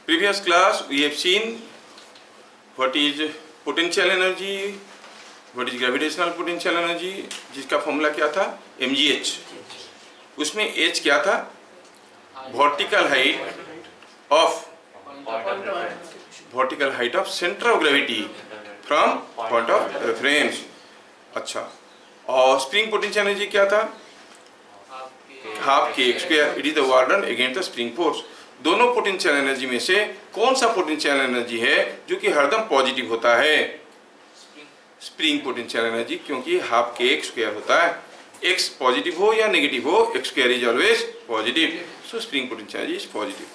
Previous class we have seen what is potential energy, what is gravitational potential energy, जिसका formula क्या था mgh। उसमें h क्या था, vertical height of center of gravity from point of reference। अच्छा, और spring potential energy क्या था, हाफ के square, it is the work done against the spring force. दोनों पोटेंशियल एनर्जी में से कौन सा पोटेंशियल एनर्जी है जो कि हरदम पॉजिटिव होता है, स्प्रिंग पोटेंशियल एनर्जी, क्योंकि हाफ के एक्स स्क्वायर होता है, एक्स पॉजिटिव हो या नेगेटिव हो, x square is always positive, so spring potential energy is positive.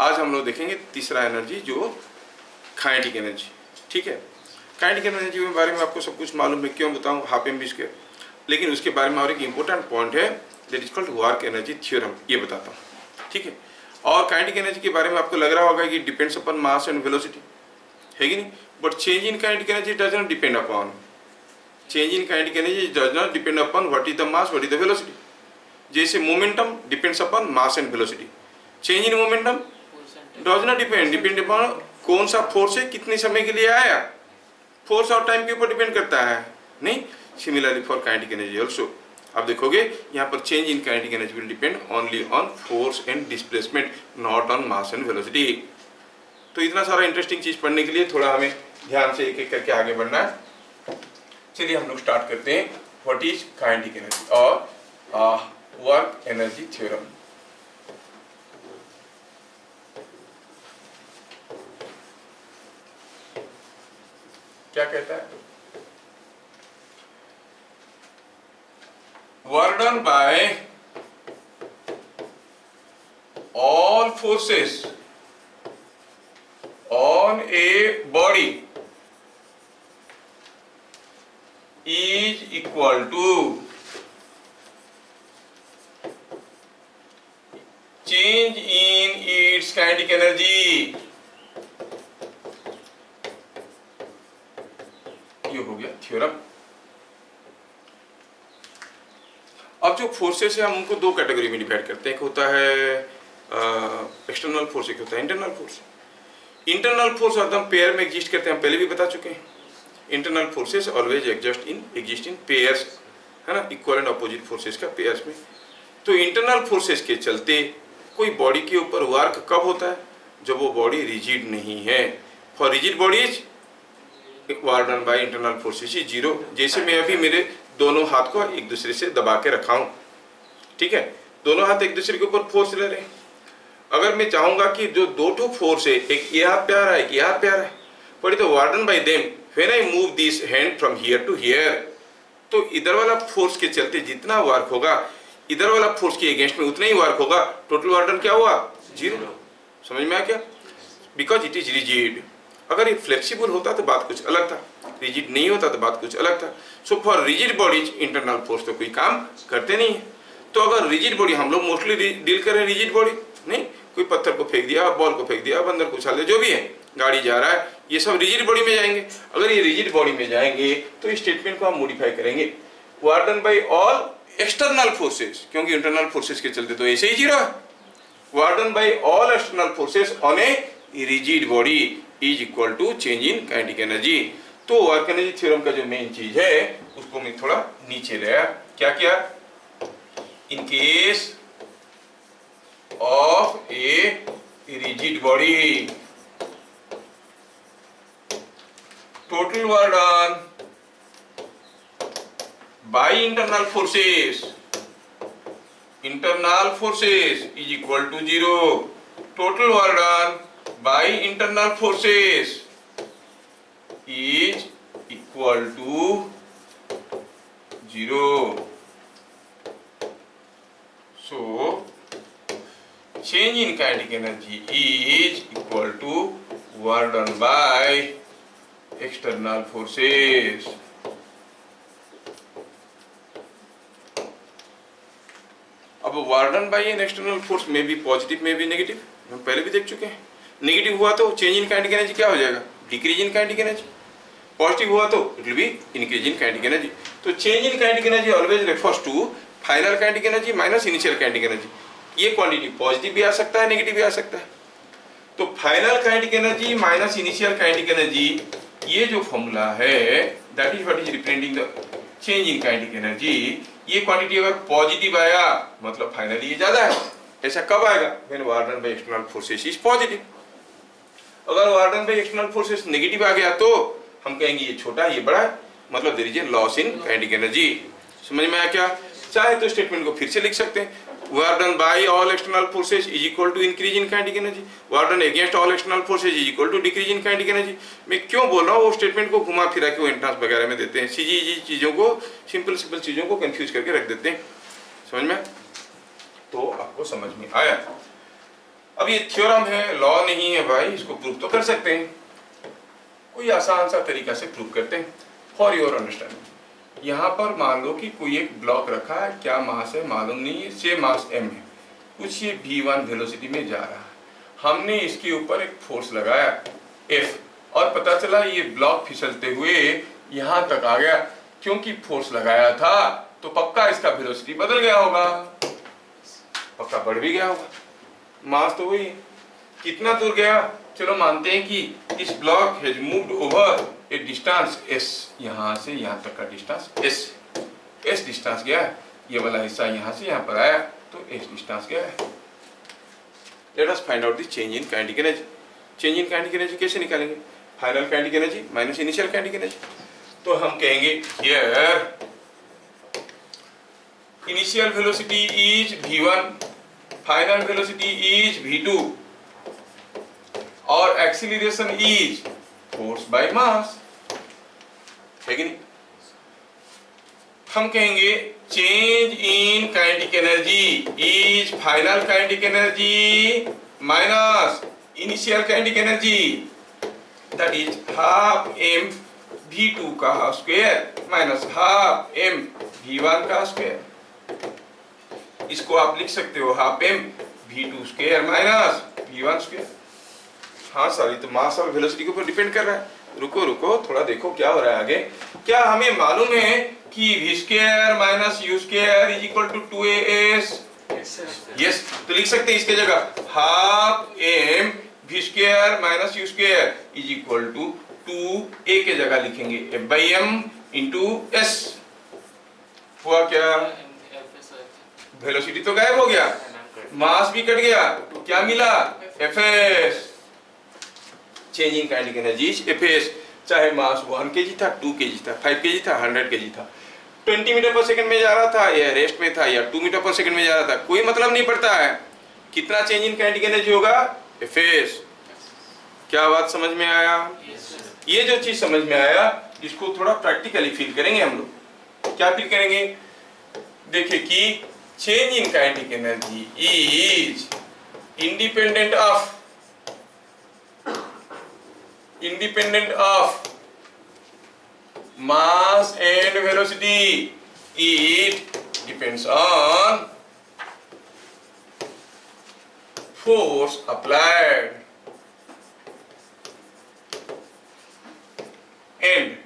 आज हम लोग देखेंगे तीसरा एनर्जी जो काइनेटिक एनर्जी। ठीक है, काइनेटिक एनर्जी के बारे में आपको सब कुछ मालूम है, क्यों बताऊं, हाफ एम बी स्क्वायर, लेकिन उसके बारे में और एक इंपॉर्टेंट पॉइंट है that is called work energy theorem, ये बताता हूँ। ठीक है, और काइनेटिक एनर्जी के बारे में आपको लग रहा होगा कि depends upon mass and velocity, है कि नहीं, but change in kinetic energy does not depend upon, change in kinetic energy does not depend upon what is the mass, what is the velocity. जैसे momentum depends upon mass and velocity, change in momentum does not depend upon कौन सा force है, कितने समय के लिए आया, force और टाइम के ऊपर डिपेंड करता है, नहीं। Similarly for kinetic energy also, आप देखोगे यहाँ पर change in kinetic energy will depend only on force and displacement, not on mass and velocity. तो इतना सारा इंटरेस्टिंग चीज पढ़ने के लिए थोड़ा हमें ध्यान से एक एक करके आगे बढ़ना है। चलिए हम लोग स्टार्ट करते हैं, व्हाट इज काइनेटिक एनर्जी और वर्क एनर्जी थ्योरम। क्या कहता है, work done by all forces on a body is equal to change in its kinetic energy। ये हो गया थ्योरम। अब जो फोर्सेस है हम उनको दो कैटेगरी में डिवाइड करते हैं, एक होता है एक्सटर्नल फोर्स, एक होता है इंटरनल फोर्स। इंटरनल फोर्स एकदम पेयर में एग्जिस्ट करते हैं, हम पहले भी बता चुके हैं। Internal forces always exist in pairs, है ना, इक्वल एंड अपोजिट फोर्सेस का पेयर्स में। तो इंटरनल फोर्सेस के चलते कोई बॉडी के ऊपर वर्क कब होता है, जब वो बॉडी रिजिड नहीं है। For rigid bodies work done by internal forces is zero. जैसे मैं अभी मेरे दोनों हाथ को एक दूसरे से दबा के रखा हूं, ठीक है, दोनों हाथ एक दूसरे के ऊपर फोर्स ले रहे हैं। अगर मैं चाहूंगा कि जो दो ठो फोर्स है, एक ये हाथ पे आ रहा है, एक ये हाथ पे आ रहा है, बट तो work done by them when I move this hand from here to here, तो इधर वाला फोर्स के चलते जितना वर्क होगा इधर वाला फोर्स के अगेंस्ट में उतना ही वर्क होगा। टोटल वर्क डन क्या हुआ, जीरो। समझ में आ गया, बिकॉज इट इज रिजिड। अगर ये फ्लेक्सिबल होता तो बात कुछ अलग था, रिजिड नहीं होता तो बात कुछ अलग था। So for rigid bodies internal force तो कोई काम करते नहीं है। तो अगर रिजिड बॉडी, हम लोग मोस्टली डील कर रहे हैं रिजिड बॉडी, नहीं, कोई पत्थर को फेंक दिया, बॉल को फेंक दिया, बंदर को उछाल दिया, जो भी है, गाड़ी जा रहा है, ये सब रिजिड बॉडी में जाएंगे। अगर ये रिजिड बॉडी में जाएंगे तो इस स्टेटमेंट को हम मॉडिफाई करेंगे, work done by all external forces, क्योंकि इंटरनल फोर्सेस के चलते तो ऐसे ही जीरो है। Work done by all external forces on a rigid body is equal to change in kinetic energy. तो वर्क एनर्जी थ्योरम का जो मेन चीज है उसको मैं थोड़ा नीचे लाया। क्या किया, in case of a rigid body total work done by internal forces is equal to zero. Total work done by internal forces is equal to 0. So change in kinetic energy is equal to work done by external forces। अब work done bye an external force में भी positive में भी negative, हम पहले भी देख चुके हैं। नेगेटिव हुआ तो चेंज इन काइनेटिक एनर्जी क्या हो जाएगा, decrease in kinetic energy. Positive हुआ तो it will be increase in kinetic energy. तो change in kinetic energy always refers to final kinetic energy minus initial kinetic energy. ये quantity positive भी आ सकता है, नेगेटिव भी आ सकता है। तो final kinetic energy minus initial kinetic energy, ये जो फॉर्मूला है that is what is representing the change in kinetic energy. ये क्वांटिटी अगर पॉजिटिव आया मतलब फाइनली ये ज्यादा है। ऐसा कब आएगा? When work done by external forces is positive. अगर work done by external forces negative आ गया तो हम कहेंगे ये छोटा है, ये बड़ा है, मतलब there is a loss in kinetic energy. समझ में आया क्या? चाहे तो स्टेटमेंट को फिर से लिख सकते हैं, work done by all external forces is equal to increase in kinetic energy, work done against all external forces is equal to decrease in kinetic energy. मैं क्यों बोल रहा हूँ, वो स्टेटमेंट को घुमा फिरा के वो एंट्रेंस वगैरह में देते हैं, सीधी चीजों को, सिंपल चीजों को कंफ्यूज करके रख देते हैं। समझ में? तो आपको समझ में आया। अब ये थ्योरम है, लॉ नहीं है भाई, इसको प्रूव तो कर सकते हैं, कोई आसान सा तरीका से प्रूव करते हैं फॉर योर अंडरस्टैंडिंग। यहाँ पर मान लो कि कोई एक ब्लॉक रखा है, क्या मास है मालूम नहीं है, से मास m है, कुछ ये v1 वेलोसिटी में जा रहा है, हमने इसके ऊपर एक फोर्स लगाया F और पता चला ये ब्लॉक फिसलते हुए यहाँ तक आ गया। क्योंकि फोर्स लगाया था तो पक्का इसका वेलोसिटी बदल गया होगा, पक्का बढ़ भी गया होगा, मास तो वही है। कितना दूर गया? चलो मानते हैं कि इस block has moved over A distance s, यहाँ से यहाँ तक का डिस्टेंस s डिस्टेंस गया है, ये वाला हिस्सा यहाँ से यहाँ पर आया तो s डिस्टेंस गया है। Let us find out the change in kinetic energy. Change in kinetic energy कैसे निकालेंगे? Final kinetic energy minus initial kinetic energy. तो हम कहेंगे here initial velocity is v1, final velocity is v2 और acceleration is force by mass, है कि नहीं? हम कहेंगे change in kinetic energy is final kinetic energy minus initial kinetic energy, that is half m v2 का square minus half m v1 का square. इसको आप लिख सकते हो half m v2 square minus v1 square. हाँ सर, ये तो मास और वेलोसिटी के ऊपर डिपेंड कर रहा है। रुको थोड़ा देखो क्या हो रहा है आगे। क्या हमें मालूम है कि v square minus u square is equal to 2as? Yes, तो लिख सकते हैं इसके जगह half m v square minus u square is equal to 2a के जगह लिखेंगे f by m into s। हुआ क्या? वेलोसिटी तो गायब हो गया, मास भी कट गया, तो क्या मिला? Fs। Change in kinetic energy Fs, चाहे मास 1 kg था, 2 kg था, 5 kg था, 100 kg था, 20 मीटर पर सेकंड में जा रहा था या रेस्ट में था या 2 मीटर पर सेकंड में जा रहा था, कोई मतलब नहीं पड़ता है। कितना चेंज इन काइनेटिक एनर्जी होगा? Fs। क्या बात समझ में आया? ये जो चीज समझ में आया इसको थोड़ा प्रैक्टिकली फील करेंगे हम लोग। क्या फील करेंगे? देखिए कि change in kinetic energy is independent of mass and velocity. It depends on force applied and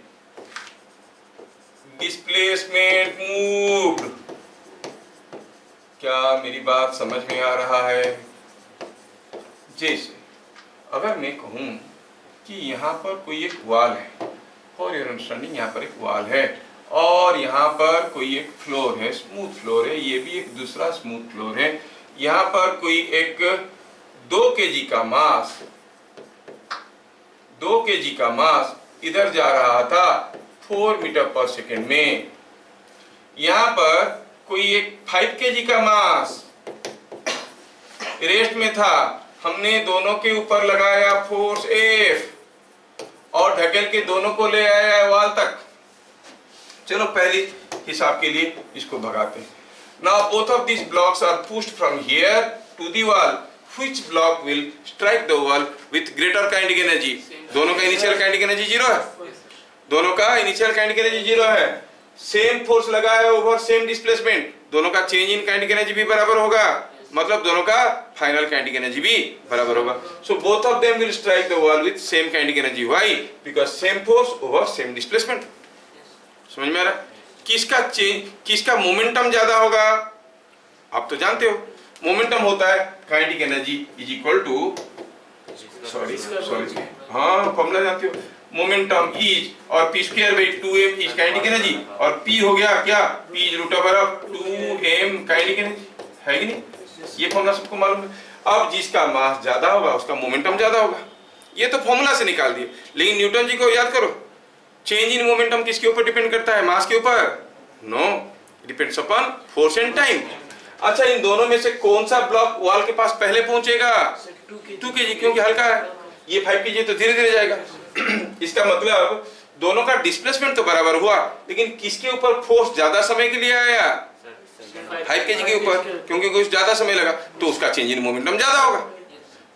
displacement moved. क्या मेरी बात समझ में आ रहा है? जैसे अगर मैं कहूं कि यहाँ पर कोई एक वॉल है, फॉर योर अंडरस्टैंडिंग यहाँ पर एक वॉल है और यहाँ पर कोई एक फ्लोर है, स्मूथ फ्लोर है, ये भी एक दूसरा स्मूथ फ्लोर है। यहाँ पर कोई एक 2 kg का मास इधर जा रहा था 4 मीटर पर सेकेंड में। यहाँ पर कोई एक 5 kg का मास रेस्ट में था, हमने दोनों के ऊपर लगाया फोर्स F और ढकेल के दोनों को ले आया वॉल तक। चलो पहले हिसाब के लिए इसको भगाते हैं। Now both of this blocks are pushed from here to the wall, which block will strike the wall with greater kinetic energy? दोनों का इनिशियल काइनेटिक एनर्जी 0 है, दोनों का इनिशियल काइनेटिक एनर्जी 0 है, सेम फोर्स लगाया ओवर सेम डिस्प्लेसमेंट, दोनों का change in kinetic energy भी बराबर होगा, मतलब दोनों का फाइनल काइनेटिक एनर्जी भी बराबर होगा। So both of them will strike the wall with same kinetic energy. Why? Because same force over same displacement. समझ में आ रहा? किसका मोमेंटम ज्यादा होगा? आप तो जानते हो मोमेंटम होता है kinetic energy is equal to sorry हाँ फॉर्मूला जानते हो, मोमेंटम इज और p square by 2m is kinetic energy, और p हो गया क्या, p is root over of 2m kinetic energy, है कि नहीं? ये फॉर्मूला सबको मालूम है। अब जिसका मास ज्यादा होगा उसका मोमेंटम ज्यादा होगा, ये तो फॉर्मूला से निकाल दिए। लेकिन न्यूटन जी को याद करो, चेंज इन मोमेंटम किसके ऊपर डिपेंड करता है, मास के ऊपर? No, depends upon force and time. अच्छा, इन दोनों में से कौन सा ब्लॉक वॉल के पास पहले पहुंचेगा? 2 kg, क्योंकि हल्का है। ये 5 kg तो धीरे धीरे जाएगा। इसका मतलब दोनों का डिस्प्लेसमेंट तो बराबर हुआ, लेकिन किसके ऊपर फोर्स ज्यादा समय के लिए आया? 5 kg के ऊपर, क्योंकि कुछ ज्यादा समय लगा तो उसका चेंज इन मोमेंटम ज्यादा होगा।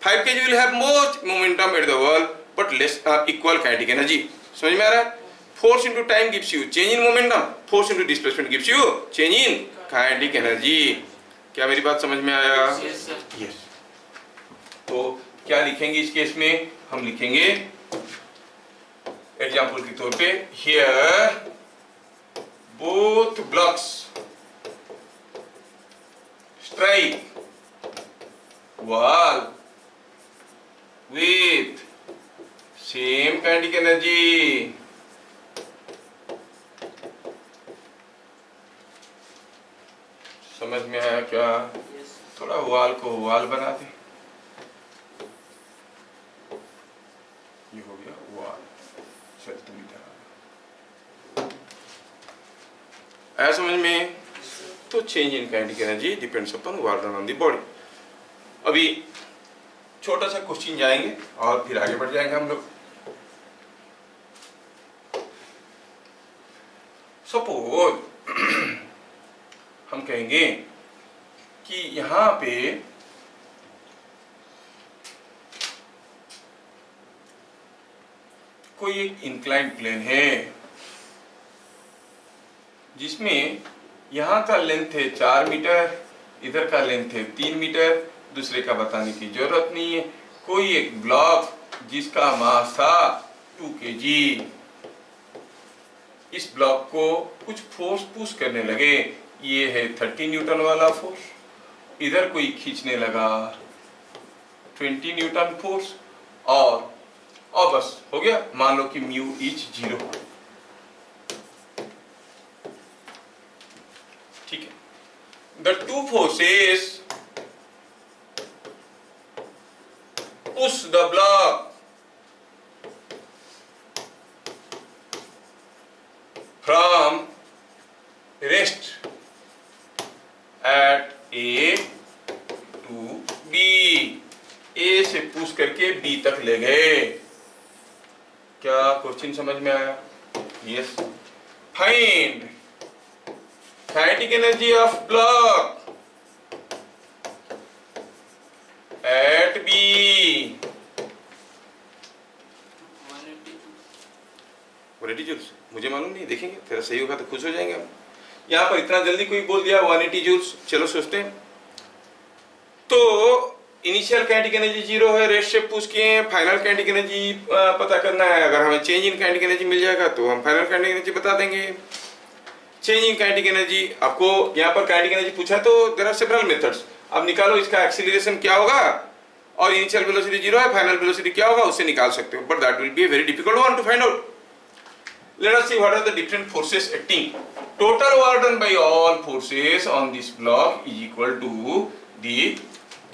5 kg will have more momentum at the wall but less equal kinetic energy. समझ में आ रहा है? Force into time gives you change in momentum, force into displacement gives you change in kinetic energy. क्या मेरी बात समझ में आया? यस। तो क्या लिखेंगे इस केस में? हम लिखेंगे एग्जाम्पल के तौर पे, here both blocks strike wall with same kinetic energy. समझ में आया क्या? थोड़ा वाल को वाल बना दे, ये हो गया वाल। चल तुम इधर आया समझ में? तो change in kinetic energy depends upon work done on the body. अभी छोटा सा क्वेश्चन जाएंगे और फिर आगे बढ़ जाएंगे हम लोग। सपोज हम कहेंगे कि यहां पे कोई एक इंक्लाइंड प्लेन है जिसमें यहां का लेंथ है 4 मीटर, इधर का लेंथ है 3 मीटर, दूसरे का बताने की जरूरत नहीं है। कोई एक ब्लॉक जिसका मास था 2 kg, इस ब्लॉक को कुछ फोर्स पुश करने लगे, ये है 30 न्यूटन वाला फोर्स, इधर कोई खींचने लगा 20 न्यूटन फोर्स, और बस हो गया। मान लो कि म्यू इज 0, ठीक है। The two forces push the block from rest at A to B, A से पुश करके B तक ले गए। क्या क्वेश्चन समझ में आया? Yes. Find kinetic energy of block at B। 180 joules, मुझे मालूम नहीं, देखेंगे तेरा सही होगा तो खुश हो जाएंगे हम। यहाँ पर इतना जल्दी कोई बोल दिया 180 जूल्स, चलो सोचते हैं। तो इनिशियल काइनेटिक एनर्जी 0 है, रेस्ट से पुश किए हैं, फाइनल काइनेटिक एनर्जी पता करना है। अगर हमें चेंज इन काइनेटिक एनर्जी मिल जाएगा तो हम फाइनल काइनेटिक एनर्जी बता देंगे। चेंज इन काइनेटिक एनर्जी, आपको यहाँ पर काइनेटिक एनर्जी पूछा तो देयर आर सेवरल मेथड्स। अब निकालो इसका एक्सीलरेशन क्या होगा और इनिशियल वेलोसिटी 0 है, फाइनल वेलोसिटी क्या होगा उससे निकाल सकते हो, but that will be a very difficult one two find out. Let us see what are the different forces acting. Total work done by all forces on this block is equal to the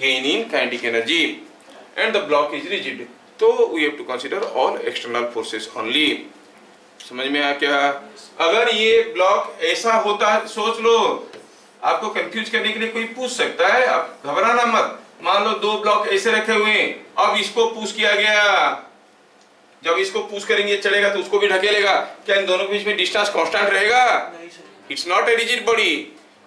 gain in kinetic energy, and the block is rigid. So we have to consider all external forces only. समझ में आया क्या? अगर ये block ऐसा होता, सोच लो, आपको कंफ्यूज करने के लिए कोई पूछ सकता है, आप घबराना मत। मान लो 2 ब्लॉक ऐसे रखे हुए हैं, अब इसको पुश किया गया, जब इसको पुश करेंगे चलेगा तो उसको भी ढकेलेगा, क्या इन दोनों के बीच में डिस्टेंस कांस्टेंट रहेगा? It's not a rigid body.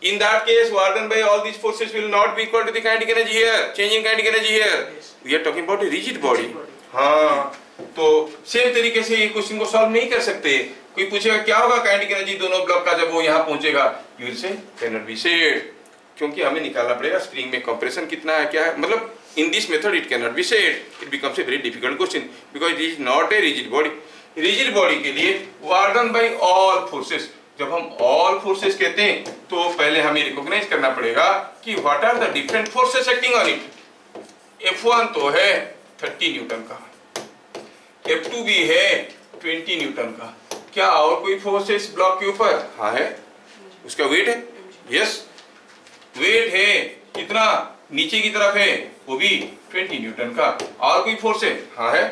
In that case work done by all these forces will not be equal to the kinetic energy here, change in kinetic energy here. We are talking about a rigid body. हाँ, तो same तरीके से ये question को solve नहीं कर सकते। कोई पूछेगा क्या होगा काइनेटिक एनर्जी दोनों ब्लॉक का जब वो यहाँ पहुंचेगा, you will say can not be said, क्योंकि हमें निकालना पड़ेगा स्प्रिंग में कंप्रेशन कितना है, क्या है। मतलब in this method it cannot be said, it becomes a very difficult question because it is not a rigid body. rigid body के लिए work done by all forces, जब हम all forces कहते हैं तो पहले हमें recognize करना पड़ेगा कि what are the different forces acting on it। F1 तो है 30 न्यूटन का, F2 भी है 20 न्यूटन का। क्या और कोई फोर्स है इस ब्लॉक के ऊपर? हाँ है, उसका वेट है। यस, वेट है कितना, नीचे की तरफ है, वो भी 20 न्यूटन का। और कोई फोर्स है? हाँ है,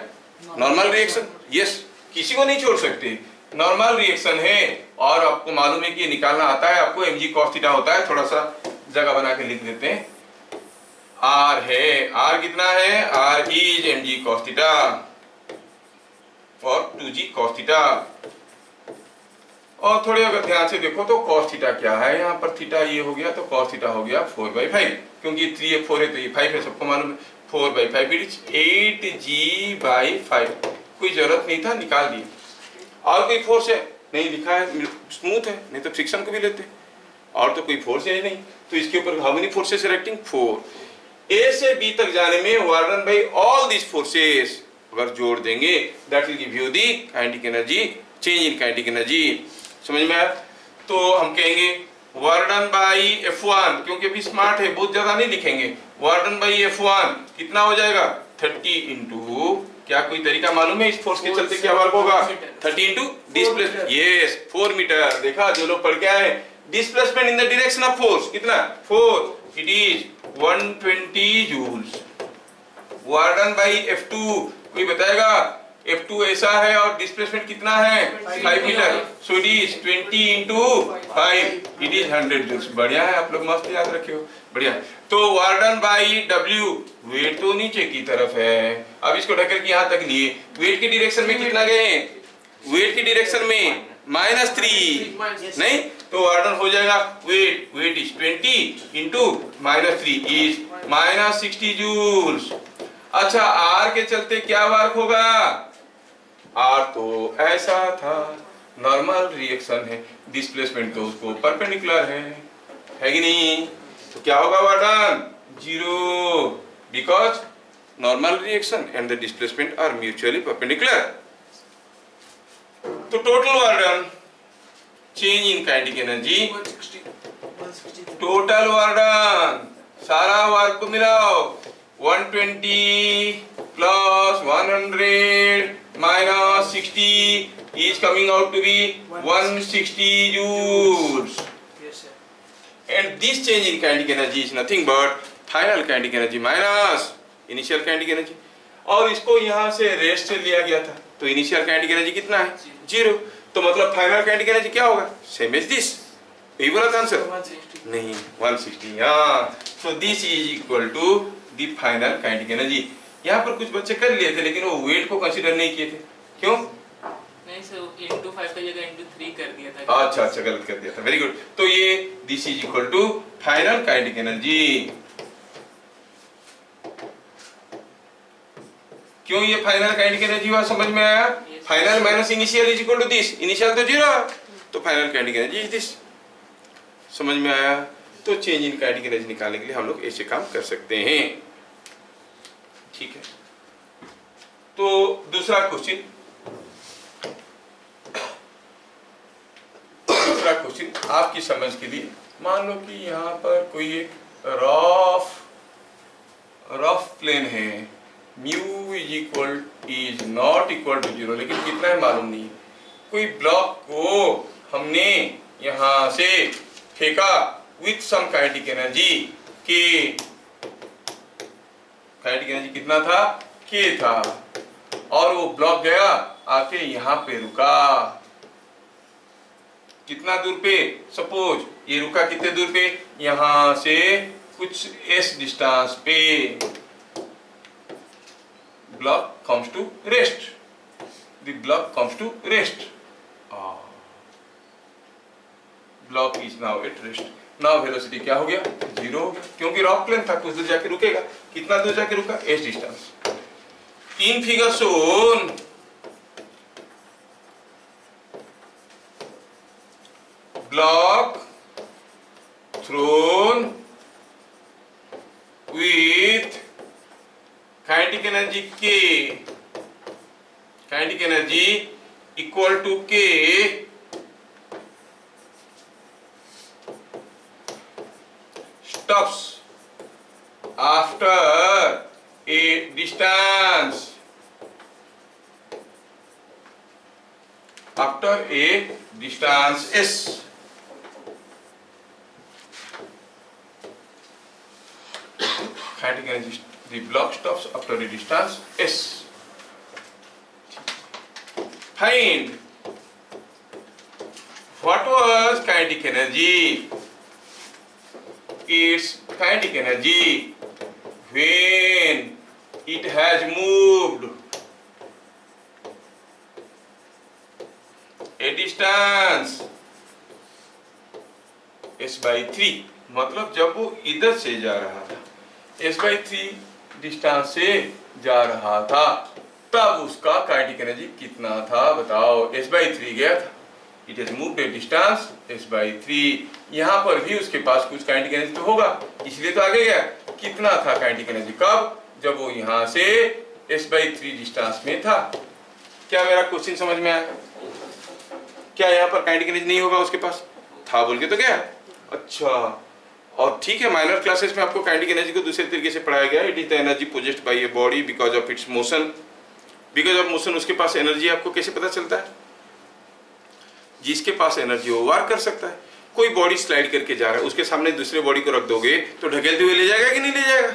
नॉर्मल रिएक्शन। यस, किसी को नहीं छोड़ सकते, नॉर्मल रिएक्शन है। और आपको मालूम है कि ये निकालना आता है आपको, mg cos थीटा होता है। थोड़ा सा जगह बना के लिख देते हैं। R है, R कितना है? R is mg cos theta और 2g cos थीटा। और थोड़े अगर ध्यान से देखो तो cos थीटा क्या है, यहाँ पर थीटा ये हो गया तो cos थीटा हो गया 4/5, क्योंकि 3 है 4 है तो ये 5 है, सबको मालूम है। 4/5 इट इज 8g/5। कोई जरूरत नहीं था, निकाल दिए। और कोई फोर्स है? नहीं लिखा है, स्मूथ है, नहीं तो फ्रिक्शन को भी लेते। और तो कोई फोर्स है नहीं, तो इसके ऊपर how many forces are acting? 4। A से बी तक जाने में work done by all this forces अगर जोड़ देंगे that will give you the kinetic energy, change in kinetic energy. समझ में आया? तो हम कहेंगे वर्डन बाई F1, क्योंकि अभी स्मार्ट है, बहुत ज्यादा नहीं लिखेंगे। वर्डन बाई F1 कितना हो जाएगा? 30 इंटू, क्या कोई तरीका मालूम है इस फोर्स के चलते क्या वर्क होगा? 30 इंटू डिस्प्लेसमेंट। Yes, 4 metre. देखा जो लोग पढ़ के आए, displacement in the direction of force कितना? 4, it is 120 joules. Work done by F2 कोई बताएगा? F2 ऐसा है और डिस्प्लेसमेंट कितना है? 5 metre. So it is 20 into 5, it is 100 joules. बढ़िया है, आप लोग मस्त याद रखे हो, बढ़िया। तो वर्डन बाई W, वेट तो नीचे की तरफ है, अब इसको ढकेल के यहाँ तक लिए, वेट की डायरेक्शन में कितना गए? वेट की डायरेक्शन में -3, नहीं तो वर्डन हो जाएगा weight is 20 into -3 is -60 joules. अच्छा, R के चलते क्या वर्क होगा? R तो ऐसा था, नॉर्मल रिएक्शन है, डिस्प्लेसमेंट तो उसको परपेंडिकुलर है कि नहीं? तो क्या होगा work done? 0, because normal reaction and the displacement are mutually perpendicular. तो total work done, change in kinetic energy, total work done, सारा वर्क को मिलाओ, 120 plus 100 minus 60 is coming out to be 160 joules. Yes, sir. And this change in kinetic energy is nothing but final kinetic energy minus initial kinetic energy. और इसको यहाँ से rest से लिया गया था, तो इनिशियल काइनेटिक एनर्जी कितना है? 0। तो मतलब फाइनल काइनेटिक एनर्जी क्या होगा? Same as this. यही बोला था आंसर? नहीं, 160। हाँ, so this is equal to the final kinetic energy. यहाँ पर कुछ बच्चे कर लिए थे लेकिन वो वेट को कंसीडर नहीं किए थे। क्यों? नहीं सर, into 5 की जगह into 3 कर दिया था। अच्छा, गलत कर दिया था, वेरी गुड। तो ये this is equal to final kinetic energy. क्यों ये फाइनल काइनेटिक एनर्जी हुआ, समझ में आया? Final minus initial is equal to this, initial तो 0 तो final kinetic energy is this. समझ में आया? तो चेंज इन काइनेटिक एनर्जी निकालने के लिए हम लोग ऐसे काम कर सकते हैं, ठीक है। तो दूसरा क्वेश्चन आपकी समझ के लिए, मान लो कि यहाँ पर कोई एक रफ प्लेन है, mu is not equal to 0, लेकिन कितना है मालूम नहीं। कोई ब्लॉक को हमने यहाँ से फेंका विथ सम काइनेटिक एनर्जी के, काइनेटिक एनर्जी कितना था? K था, और वो ब्लॉक गया आके यहाँ पे रुका। कितना दूर पे? सपोज ये रुका कितने दूर पे? यहाँ से कुछ s डिस्टेंस पे। Block comes to rest. The block comes to rest. Block is now at rest. Now velocity क्या हो गया? 0 हो गया, क्योंकि रॉक प्लेन था, कुछ दूर जाके रुकेगा। कितना दूर जाके रुका? s distance. In figure shown block thrown with kinetic energy K, kinetic energy equal to K, stops after a distance distance after a distance s. Kinetic energy, the block stops after a distance s. Find what was kinetic energy? Its kinetic energy when it has moved a distance s by 3, मतलब जब वो इधर से जा रहा था, s by 3 distance से जा रहा था, तब उसका काइनेटिक एनर्जी कितना था बताओ। s by 3 गया था, it has moved A distance s by 3। यहाँ पर भी उसके पास कुछ काइनेटिक एनर्जी तो होगा, इसलिए तो आगे गया। कितना था काइनेटिक एनर्जी, कब, जब वो यहाँ से s by 3 डिस्टेंस में था। क्या मेरा क्वेश्चन समझ में आया? क्या यहाँ पर काइनेटिक एनर्जी नहीं होगा, उसके पास था बोल के तो गया। अच्छा, और ठीक है, माइनर क्लासेस में आपको काइनेटिक एनर्जी को दूसरे तरीके से पढ़ाया गया। It is the energy possessed by a body because of its motion. Because of motion उसके पास एनर्जी, आपको कैसे पता चलता है? जिसके पास एनर्जी हो वार कर सकता है। कोई बॉडी स्लाइड करके जा रहा है, उसके सामने दूसरे बॉडी को रख दोगे तो ढकेलते हुए ले जाएगा कि नहीं ले जाएगा?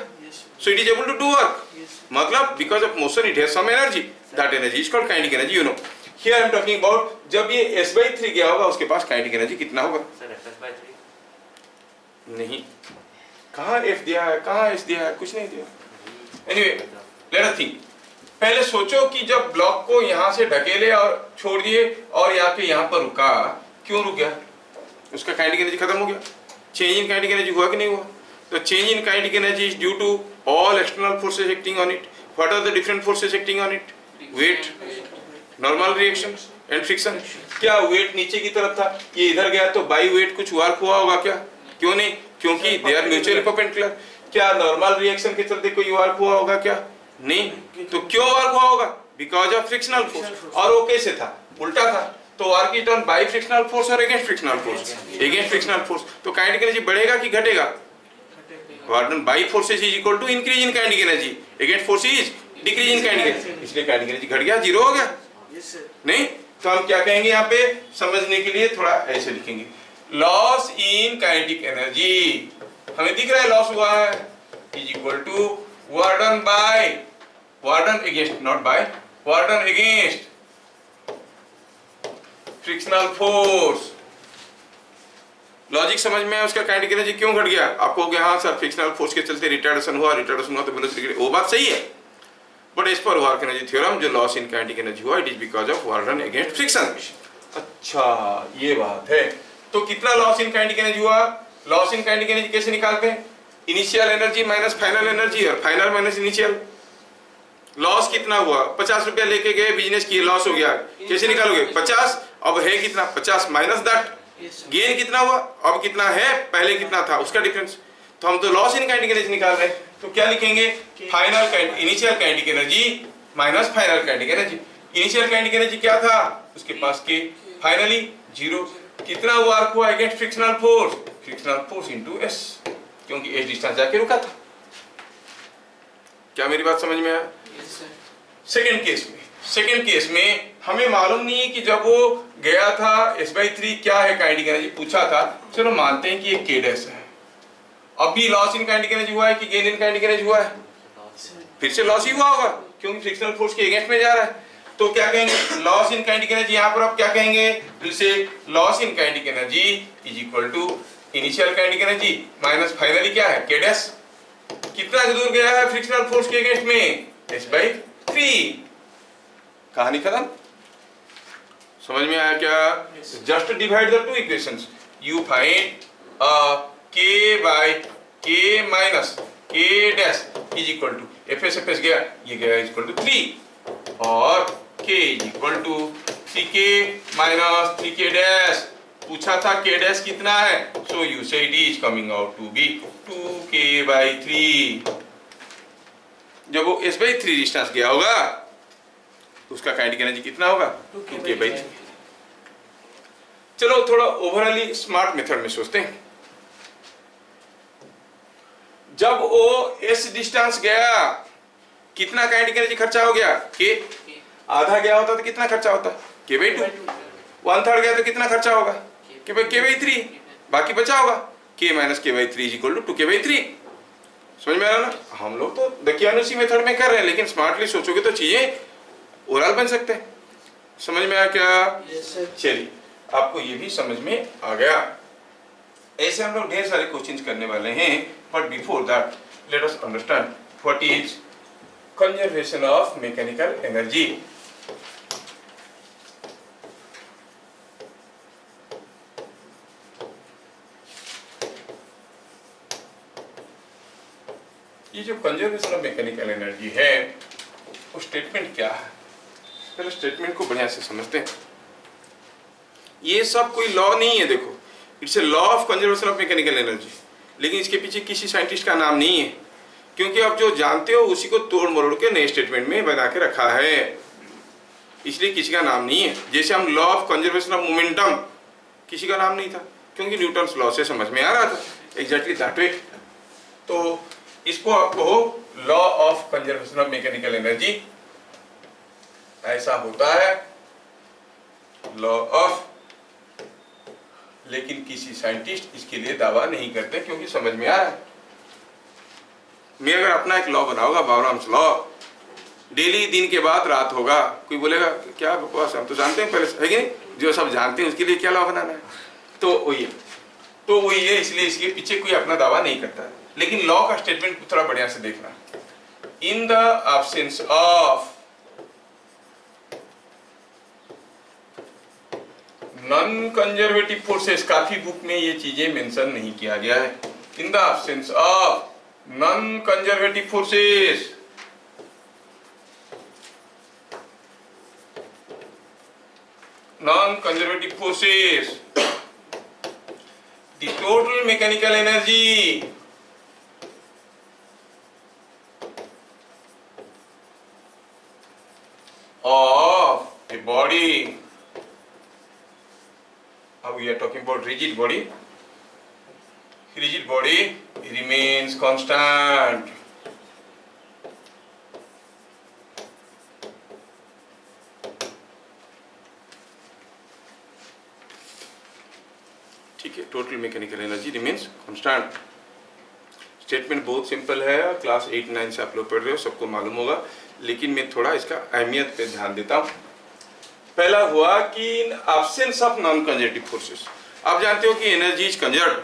So it is able to do work. मतलब because of motion it has some energy, that energy is called kinetic energy. You know, here I am talking about जब ये s by 3 गया होगा, उसके पास काइनेटिक एनर्जी कितना होगा? Sir Fs by 3 नहीं, कहाँ f दिया है, कहाँ s दिया है, कुछ नहीं दिया। Anyway, let us think. पहले सोचो कि जब ब्लॉक को यहाँ से ढकेले और छोड़ दिए और यहाँ पर रुका, क्यों रुक गया? उसका काइनेटिक एनर्जी खत्म हो गया। चेंज इन काइनेटिक एनर्जी हुआ कि नहीं हुआ? तो change in kinetic energy is due to all external forces acting on it. What are the different forces acting on it? Weight, normal reaction and friction. क्या weight नीचे की तरफ था, ये इधर गया तो बाई वेट कुछ वर्क हुआ होगा क्या? क्यों नहीं? क्योंकि दे आर म्यूचुअली परपेंडिकुलर। क्या नॉर्मल रिएक्शन के चलते कोई वर्क हुआ होगा क्या? नहीं। तो क्यों वर्क हुआ होगा? Because of frictional force. और वो कैसे था? उल्टा था। तो work is done by frictional force और against frictional force. Against frictional force. तो काइनेटिक एनर्जी बढ़ेगा कि घटेगा? Work done by forces is equal to increase in kinetic energy, against force is decrease in kinetic energy. इसलिए kinetic energy घट गया, zero हो गया। नहीं, तो हम क्या कहेंगे यहाँ पे समझने के लिए, थोड़ा ऐसे लिखेंगे, लॉस इन काइनेटिक एनर्जी। हमें दिख रहा है लॉस हुआ है, is equal to work done by, work done against, not by, work done against frictional force. Logic समझ में है? उसका काइनेटिक एनर्जी क्यों घट गया? आपको हो गया हाँ सर फ्रिक्शनल फोर्स के चलते रिटार्डेशन हुआ तो वेलोसिटी, वो बात सही है। But as per work energy theorem, जो लॉस इन काइनेटिक एनर्जी हुआ, it is because of work done against friction. अच्छा, ये बात है। तो कितना लॉस इन काइनेटिक एनर्जी हुआ? लॉस इन काइनेटिक एनर्जी कैसे निकालते हैं? Initial energy minus final energy और फाइनल माइनस इनिशियल। लॉस कितना हुआ? 50 रुपया लेके गए, बिजनेस किए, लॉस हो गया, कैसे निकालोगे? 50, अब है कितना? 50 माइनस दैट। गेन कितना हुआ? अब कितना है, पहले कितना था, उसका डिफरेंस। तो हम तो लॉस इन काइनेटिक एनर्जी निकाल रहे हैं, तो क्या लिखेंगे? Final initial kinetic energy minus final kinetic energy. Initial kinetic energy क्या था उसके पास के? Finally zero. कितना वर्क हुआ against frictional force? Frictional force into s, क्योंकि s डिस्टेंस जाके रुका था। क्या मेरी बात समझ में आया? सेकंड केस में हमें मालूम नहीं है कि जब वो गया था s by 3 क्या है काइनेटिक एनर्जी पूछा था। चलो मानते हैं कि ये k डैश है। अभी लॉस इन काइनेटिक एनर्जी हुआ है कि गेन इन काइनेटिक एनर्जी हुआ है? फिर से लॉस ही हुआ होगा, क्योंकि फ्रिक्शनल फोर्स के अगेंस्ट में जा रहा है। तो क्या कहेंगे? Loss in kinetic energy. यहाँ पर आप क्या कहेंगे? फिर से loss in kinetic energy is equal to initial kinetic energy minus finally क्या है? k dash. कितना दूर गया है फ्रिक्शनल फोर्स के अगेंस्ट में? s by 3। कहानी खत्म। समझ में आया क्या? Just divide the two equations. You find k by k minus k dash is equal to fs गया, ये गया इज इक्वल टू 3 और k is equal to 3k minus 3k dash. पूछा था k डैश कितना है, so you say it is coming out to be 2k by 3। जब वो s by 3 डिस्टेंस गया होगा तो उसका काइनेटिक एनर्जी कितना होगा? 2k by 3। चलो थोड़ा ओवरऑली स्मार्ट मेथड में सोचते हैं। जब वो s डिस्टेंस गया कितना काइनेटिक एनर्जी खर्चा हो गया, के। आधा गया होता तो कितना खर्चा होता, के बाई 2। 1/3 गया तो कितना खर्चा होगा, के बाई 3। बाकी बचा होगा के माइनस के by 3 is equal to 2k/3। समझ में आ रहा ना। हम लोग तो दकियानुसी मेथड में कर रहे हैं, लेकिन स्मार्टली सोचोगे तो चीजें ओरल बन सकते हैं। समझ में आया क्या? चलिए, आपको ये भी समझ में आ गया। ऐसे हम लोग ढेर सारे क्वेश्चंस करने वाले हैं, but before that let us understand what is conservation of mechanical energy. ये जो कंजर्वेशन ऑफ मैकेनिकल एनर्जी है वो स्टेटमेंट क्या है, पहले स्टेटमेंट को बढ़िया से समझते हैं। ये सब कोई लॉ नहीं है, देखो it's a law of conservation of mechanical energy, लेकिन इसके पीछे किसी साइंटिस्ट का नाम नहीं है, क्योंकि आप जो जानते हो उसी को तोड़ मरोड़ के नए स्टेटमेंट में बना के रखा है, इसलिए किसी का नाम नहीं है। जैसे हम law of conservation of momentum, किसी का नाम नहीं था, क्योंकि न्यूटन लॉ से समझ में आ रहा था, एग्जैक्टली दैट वे। तो इसको आप कहो law of conservation of mechanical energy, ऐसा होता है लॉ ऑफ, लेकिन किसी साइंटिस्ट इसके लिए दावा नहीं करते, क्योंकि समझ में आ रहा है। मैं अगर अपना एक लॉ बनाऊंगा, बाउराम्स लॉ, डेली दिन के बाद रात होगा, कोई बोलेगा क्या बकवास, हम तो जानते हैं पहले, है कि नहीं? जो सब जानते हैं उसके लिए क्या लॉ बनाना है, तो वही है, इसलिए इसके पीछे कोई अपना दावा नहीं करता है। लेकिन लॉ का स्टेटमेंट थोड़ा बढ़िया से देखना, in the absence of non conservative forces, काफी बुक में ये चीजें मेंशन नहीं किया गया है, in the absence of non conservative forces, non-conservative forces, the total mechanical energy of a body, now we are talking about rigid body remains constant. ठीक है, total mechanical energy remains constant. Statement बहुत simple है, class 8-9 से आप लोग पढ़ रहे हो, सबको मालूम होगा, लेकिन मैं थोड़ा इसका अहमियत पे ध्यान देता हूँ। पहला हुआ कि in absence of non conservative forces, आप जानते हो कि energy is conserved,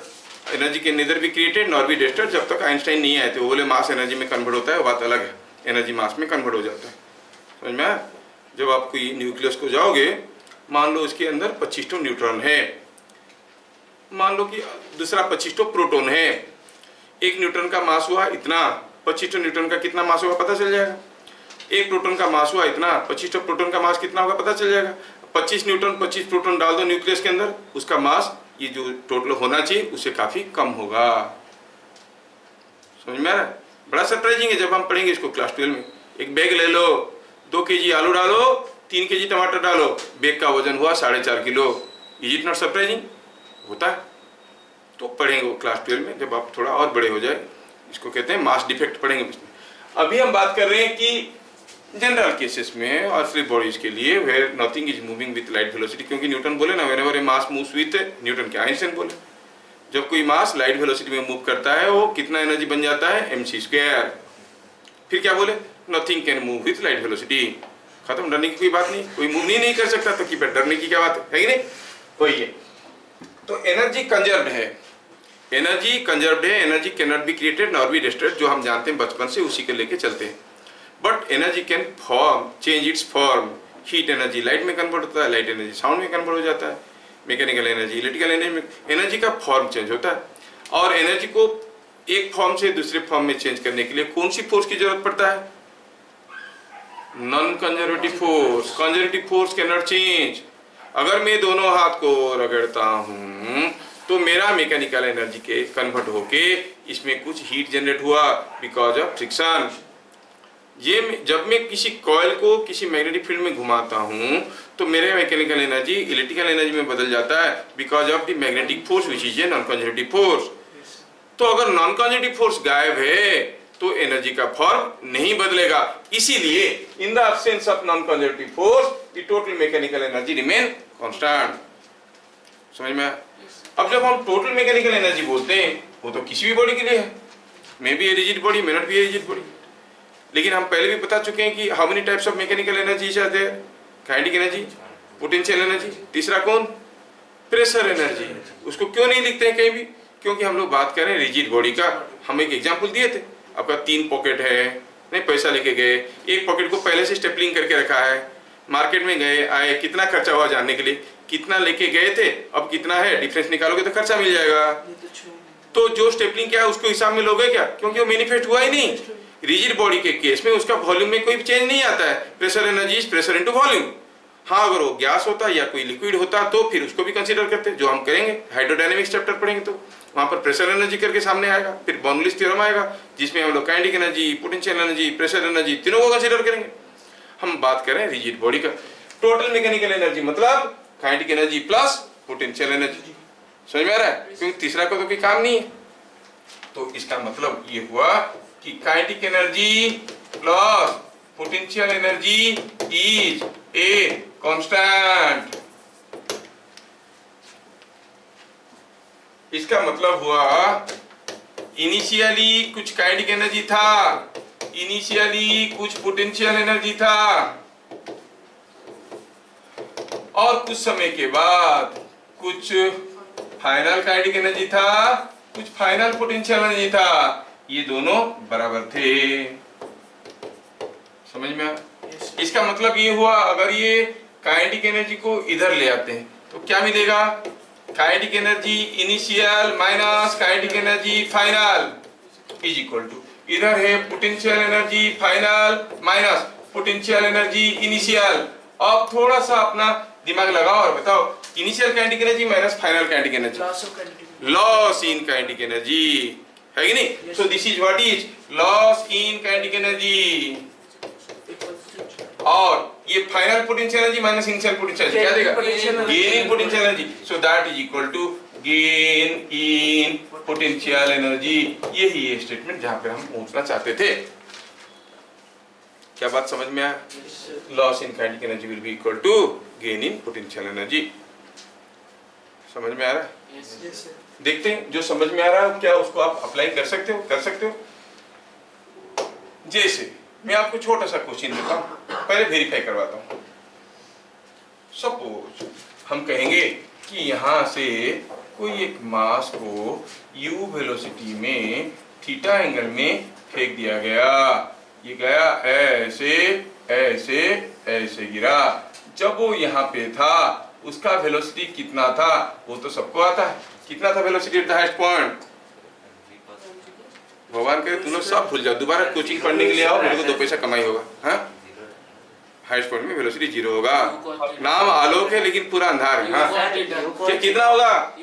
energy can neither be created nor be destroyed. जब तक आइंस्टाइन नहीं आए थे वो बोले मास एनर्जी में कन्वर्ट होता है, वो बात अलग है, एनर्जी मास में कन्वर्ट हो जाता है। समझ में आया? जब आप कोई न्यूक्लियस को जाओगे, मान लो उसके अंदर 25 न्यूट्रॉन है, मान लो कि दूसरा 25 प्रोटॉन है, एक न्यूट्रॉन का मास हुआ इतना, 25 न्यूट्रॉन का कितना मास होगा पता चल जाएगा। एक प्रोटॉन का मास हुआ इतना, 25 प्रोटॉन का मास कितना होगा पता चल जाएगा। 25 न्यूट्रॉन 25 प्रोटॉन डाल दो न्यूक्लियस के अंदर, उसका मास ये जो टोटल होना चाहिए उससे काफी कम होगा। समझ में आ रहा है? बड़ा सरप्राइजिंग है जब हम पढ़ेंगे इसको क्लास 12 में। एक बैग ले लो, 2 केजी आलू डालो, 3 केजी टमाटर डालो, बैग का वजन हुआ 4.5 kilo. Is it not surprising? होता है। तो पढ़ेंगे वो क्लास 12 में, जब आप थोड़ा और बड़े हो जाए, इसको कहते हैं मास डिफेक्ट, पढ़ेंगे इसमें। अभी हम बात कर रहे हैं कि जनरल केसेस में और फ्री बॉडीज के लिए where nothing is moving with light velocity, क्योंकि न्यूटन बोले ना whenever a mass moves with, Newton के आइंस्टाइन बोले जब कोई मास लाइट वेलोसिटी में मूव करता है वो कितना एनर्जी बन जाता है, mc²। फिर क्या बोले, nothing can move with light velocity. खत्म, डरने की कोई बात नहीं, कोई मूव नहीं कर सकता, तो डरने की क्या बात है कि नहीं? वही है। तो एनर्जी कंजर्व्ड है, एनर्जी कंजर्व्ड है, energy can not be created nor be destroyed, जो हम जानते हैं बचपन से उसी को लेके चलते हैं। But energy can form, change it's form. Heat energy light में कन्वर्ट होता है, लाइट एनर्जी साउंड में कन्वर्ट हो जाता है, मैकेनिकल एनर्जी इलेक्ट्रिकल एनर्जी में, एनर्जी का फॉर्म चेंज होता है। और एनर्जी को एक फॉर्म से दूसरे फॉर्म में चेंज करने के लिए कौन सी फोर्स की जरूरत पड़ता है? Non conservative force. Conservative force can not change. अगर मैं दोनों हाथ को रगड़ता हूं तो मेरा मैकेनिकल एनर्जी के कन्वर्ट होके इसमें कुछ हीट जनरेट हुआ बिकॉज ऑफ फ्रिक्शन। ये जब मैं किसी कॉइल को किसी मैग्नेटिक फील्ड में घुमाता हूं तो मेरे मैकेनिकल एनर्जी इलेक्ट्रिकल एनर्जी में बदल जाता है because of the magnetic force which is a non conservative force. तो अगर नॉन कंजर्वेटिव फोर्स गायब है तो एनर्जी का फॉर्म नहीं बदलेगा। इसीलिए in the absence of non conservative force the total mechanical energy remain constant. समझ में आया? अब जब हम टोटल मैकेनिकल एनर्जी बोलते हैं वो तो किसी भी बॉडी के लिए है, may be a rigid body, may not be a rigid body. लेकिन हम पहले भी बता चुके हैं कि how many types of mechanical energy are there? Kinetic energy, potential energy, तीसरा कौन? Pressure energy. उसको क्यों नहीं लिखते हैं कहीं भी? क्योंकि हम लोग बात कर रहे हैं रिजिड बॉडी का। हम एक एग्जांपल दिए थे, आपका 3 पॉकेट है, नहीं पैसा लेके गए, एक पॉकेट को पहले से स्टेपलिंग करके रखा है, मार्केट में गए आए, कितना खर्चा हुआ जानने के लिए, कितना लेके गए थे अब कितना है, डिफरेंस निकालोगे तो खर्चा मिल जाएगा। तो जो स्टेपलिंग क्या है उसको हिसाब में लोगे क्या? क्योंकि वो मैनिफेस्ट हुआ ही नहीं। रिजिड बॉडी के केस में उसका वॉल्यूम में कोई चेंज नहीं आता है, pressure energy is pressure into volume. हाँ, अगर वो गैस होता या कोई लिक्विड होता तो फिर उसको भी कंसीडर करते, जो हम करेंगे हाइड्रोडायनेमिक्स चैप्टर पढ़ेंगे तो वहां पर प्रेशर एनर्जी करके सामने आएगा, फिर बर्नौलीज थ्योरम आएगा जिसमें हम लोग kinetic energy, potential energy, pressure energy तीनों को कंसीडर करेंगे। हम बात करें रिजिड बॉडी का टोटल मैकेनिकल एनर्जी मतलब kinetic energy plus potential energy. समझ में आ रहा है? क्योंकि तीसरा का तो कोई काम नहीं है। तो इसका मतलब ये हुआ कि kinetic energy plus potential energy is a constant. इसका मतलब हुआ इनिशियली कुछ काइनेटिक एनर्जी था, इनिशियली कुछ पोटेंशियल एनर्जी था, और कुछ समय के बाद कुछ फाइनल काइनेटिक एनर्जी था, कुछ फाइनल पोटेंशियल एनर्जी था। ये दोनों बराबर थे। समझ में आया? इसका मतलब ये हुआ अगर ये काइनेटिक एनर्जी को इधर ले आते हैं तो क्या मिलेगा? Kinetic energy initial minus kinetic energy final is equal to, इधर है potential energy final minus potential energy initial. अब थोड़ा सा अपना दिमाग लगाओ और बताओ, initial kinetic energy minus final kinetic energy, loss in kinetic energy है कि नहीं? So this is what is loss in kinetic energy. और ये final potential energy minus initial potential क्या देगा? Gain in potential energy. So that is equal to gain in potential energy. यही है statement जहां पे हम पहुंचना चाहते थे। क्या बात समझ में आया? Loss in kinetic energy will be equal to gain in potential energy. समझ में आ रहा है? yes, देखते हैं जो समझ में आ रहा है क्या उसको आप अप्लाई कर सकते हो, कर सकते हो। जैसे मैं आपको छोटा सा क्वेश्चन देता हूं, पहले वेरीफाई करवाता हूं। सपोज हम कहेंगे कि यहां से कोई एक मास को u वेलोसिटी में थीटा एंगल में फेंक दिया गया। ये गया ऐसे ऐसे ऐसे गिरा। जब वो यहाँ पे था उसका वेलोसिटी कितना था वो तो सबको आता है। कितना था velocity at the highest point? भगवान करे तुम लोग सब भूल जाओ, दोबारा कोचिंग पढ़ने के लिए आओ, मेरे को 2 पैसा कमाई होगा। हाँ, हाईएस्ट पॉइंट में वेलोसिटी 0 होगा। नाम आलोक है लेकिन पूरा अंधार है। हाँ, कितना होगा?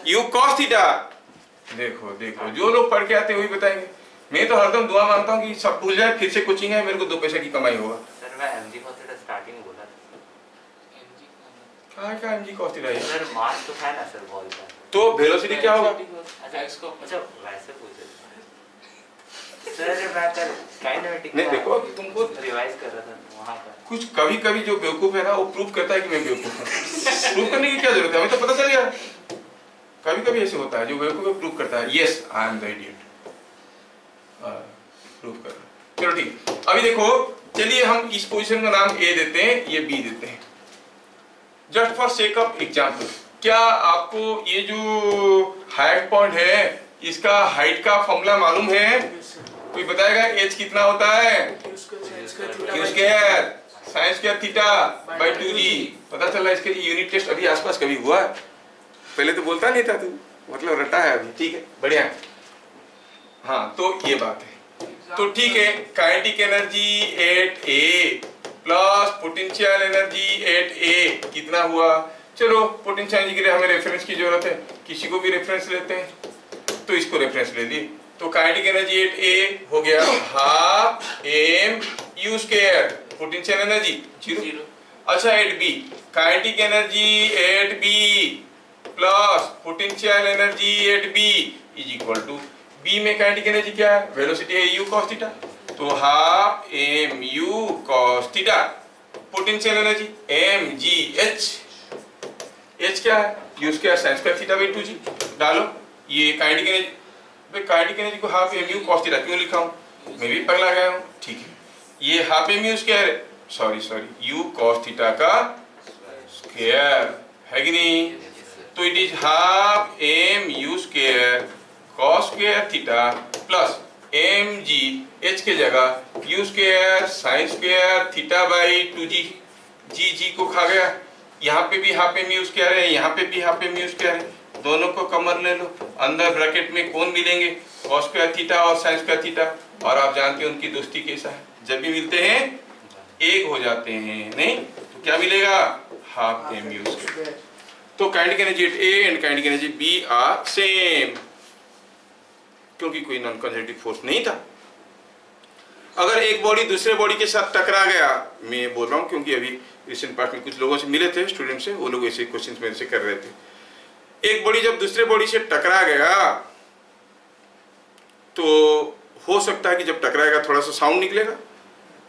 You cos theta. देखो देखो जो लोग पढ़ के आते हैं वही बताएंगे। मैं तो हरदम दुआ मांगता हूँ कि सब भूल जाए, फिर से कोचिंग है, मेरे को 2 पैसे की कमाई होगा। सर मैं mg cos थीटा स्टार्टिंग में बोला था। क्या mg cos थीटा है? सर मास तो है ना सर बॉल का, तो वेलोसिटी क्या होगा? अच्छा वैसे पूछे सर। मैं कल काइनेटिक नहीं देखो तुमको रिवाइज कर रहा था वहां पर। कुछ कभी कभी जो बेवकूफ है ना वो प्रूव करता है कि मैं बेवकूफ हूँ। प्रूव करने की क्या जरूरत है, हमें तो पता चल गया। कभी कभी ऐसे होता है जो बेवकूफ है प्रूव करता है, yes I am the idiot, prove कर। चलो ठीक, अभी देखो चलिए हम इस पोजीशन का नाम ए देते हैं, ये बी देते हैं, just for sake of example. क्या आपको ये जो हाइट पॉइंट है इसका हाइट का फॉर्मूला मालूम है? कोई बताएगा एच कितना होता है? Q square sine square theta by 2g। पता चला? इसके यूनिट टेस्ट अभी आसपास कभी हुआ है? पहले तो बोलता नहीं था तू, मतलब रटा है अभी। ठीक है, बढ़िया है। हाँ तो ये बात है। तो ठीक है, kinetic energy at A plus potential energy at A कितना हुआ? चलो पोटेंशियल एनर्जी के लिए हमें रेफरेंस की जरूरत है, किसी को भी रेफरेंस लेते हैं, तो इसको रेफरेंस ले ली। तो काइनेटिक एनर्जी एट ए हो गया half m u square, potential energy 0। अच्छा at B, kinetic energy at B plus potential energy at B is equal to B में काइनेटिक एनर्जी क्या है, वेलोसिटी है u cos थीटा, तो half mu cos theta, potential energy mgh, h क्या है, u square sin square theta by 2g, डालो ये kinetic energy. भाई काइनेटिक एनर्जी को हाफ mu cos थीटा क्यों लिखा हूँ, मैं भी पगला गया हूँ, ठीक है, ये हाफ mu स्क्वायर है, सॉरी u cos थीटा का स्क्वायर है कि नहीं, तो it is half mu square cos square theta plus mg h के जगह u square sin square theta by 2g, g को खा गया, यहाँ पे भी हाफ mu स्क्वायर है, यहाँ पे भी हाफ mu स्क्वायर है, दोनों को कॉमन ले लो, अंदर ब्रैकेट में कौन मिलेंगे, cos स्क्वायर थीटा और sin स्क्वायर थीटा, और आप जानते हैं उनकी दोस्ती कैसा है, जब भी मिलते हैं एक हो जाते हैं, नहीं तो क्या मिलेगा, हाफ mu स्क्वायर। तो kinetic energy at A and kinetic energy B are same, क्योंकि कोई नॉन कंजर्वेटिव फोर्स नहीं था। अगर एक बॉडी दूसरे बॉडी के साथ टकरा गया, मैं बोल रहा हूँ क्योंकि अभी रिसेंट पास्ट में कुछ लोगों से मिले थे, स्टूडेंट से, वो लोग ऐसे क्वेश्चंस मेरे से कर रहे थे, एक बॉडी जब दूसरे बॉडी से टकरा गया तो हो सकता है कि जब टकराएगा थोड़ा सा साउंड निकलेगा,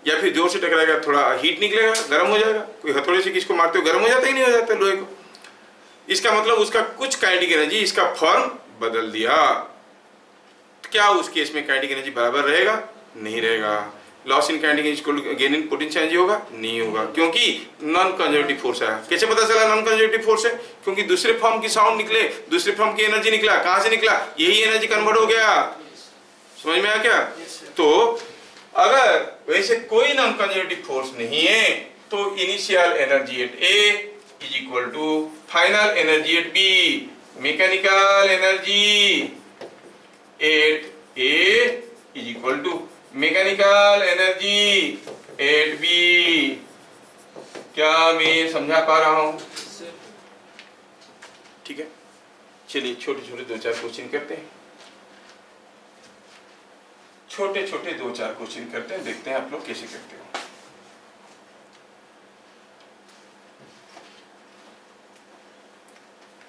या फिर जोर से टकराएगा थोड़ा हीट निकलेगा, गर्म हो जाएगा, कोई हथौड़े से किसको मारते हो गर्म हो जाता ही नहीं हो जाता लोहे को, इसका मतलब उसका कुछ काइनेटिक एनर्जी इसका फॉर्म बदल दिया, क्या उस केस में काइनेटिक एनर्जी बराबर रहेगा, नहीं रहेगा, लॉस इन काइनेटिक एनर्जी को गेन इन पोटेंशियल एनर्जी होगा, नहीं होगा, क्योंकि नॉन कंजर्वेटिव फोर्स है। कैसे पता चला नॉन कंजर्वेटिव फोर्स है, क्योंकि दूसरे फॉर्म की साउंड निकले, दूसरे फॉर्म की एनर्जी निकला, कहां से निकला, यही एनर्जी कन्वर्ट हो गया, समझ में आया क्या। तो अगर वैसे कोई नॉन कंजर्वेटिव फोर्स नहीं है तो initial energy at A is equal to final energy at B, mechanical energy at A is equal to mechanical energy at B. क्या मैं समझा पा रहा हूं, ठीक है, चलिए छोटे छोटे दो चार क्वेश्चन करते हैं, छोटे छोटे दो चार क्वेश्चन करते हैं, देखते हैं आप लोग कैसे करते हो।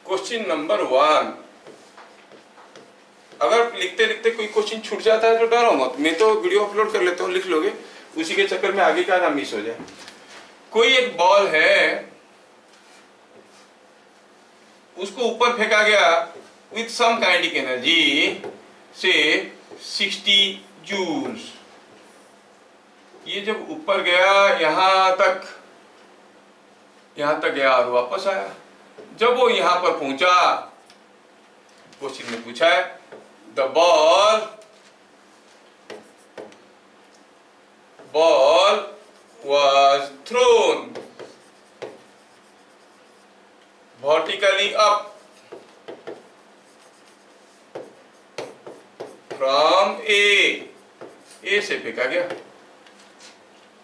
क्वेश्चन नंबर 1, अगर लिखते लिखते कोई क्वेश्चन छूट जाता है तो डरो मत, मैं तो वीडियो अपलोड कर लेता हूँ, लिख लोगे, उसी के चक्कर में आगे का ना मिस हो जाए। कोई एक बॉल है, उसको ऊपर फेंका गया विथ सम काइनेटिक एनर्जी से 60 जूल्स, ये जब ऊपर गया यहां तक गया और वापस आया, जब वो यहां पर पहुंचा, क्वेश्चन में पूछा है the ball was thrown vertically up from A से फेंका गया,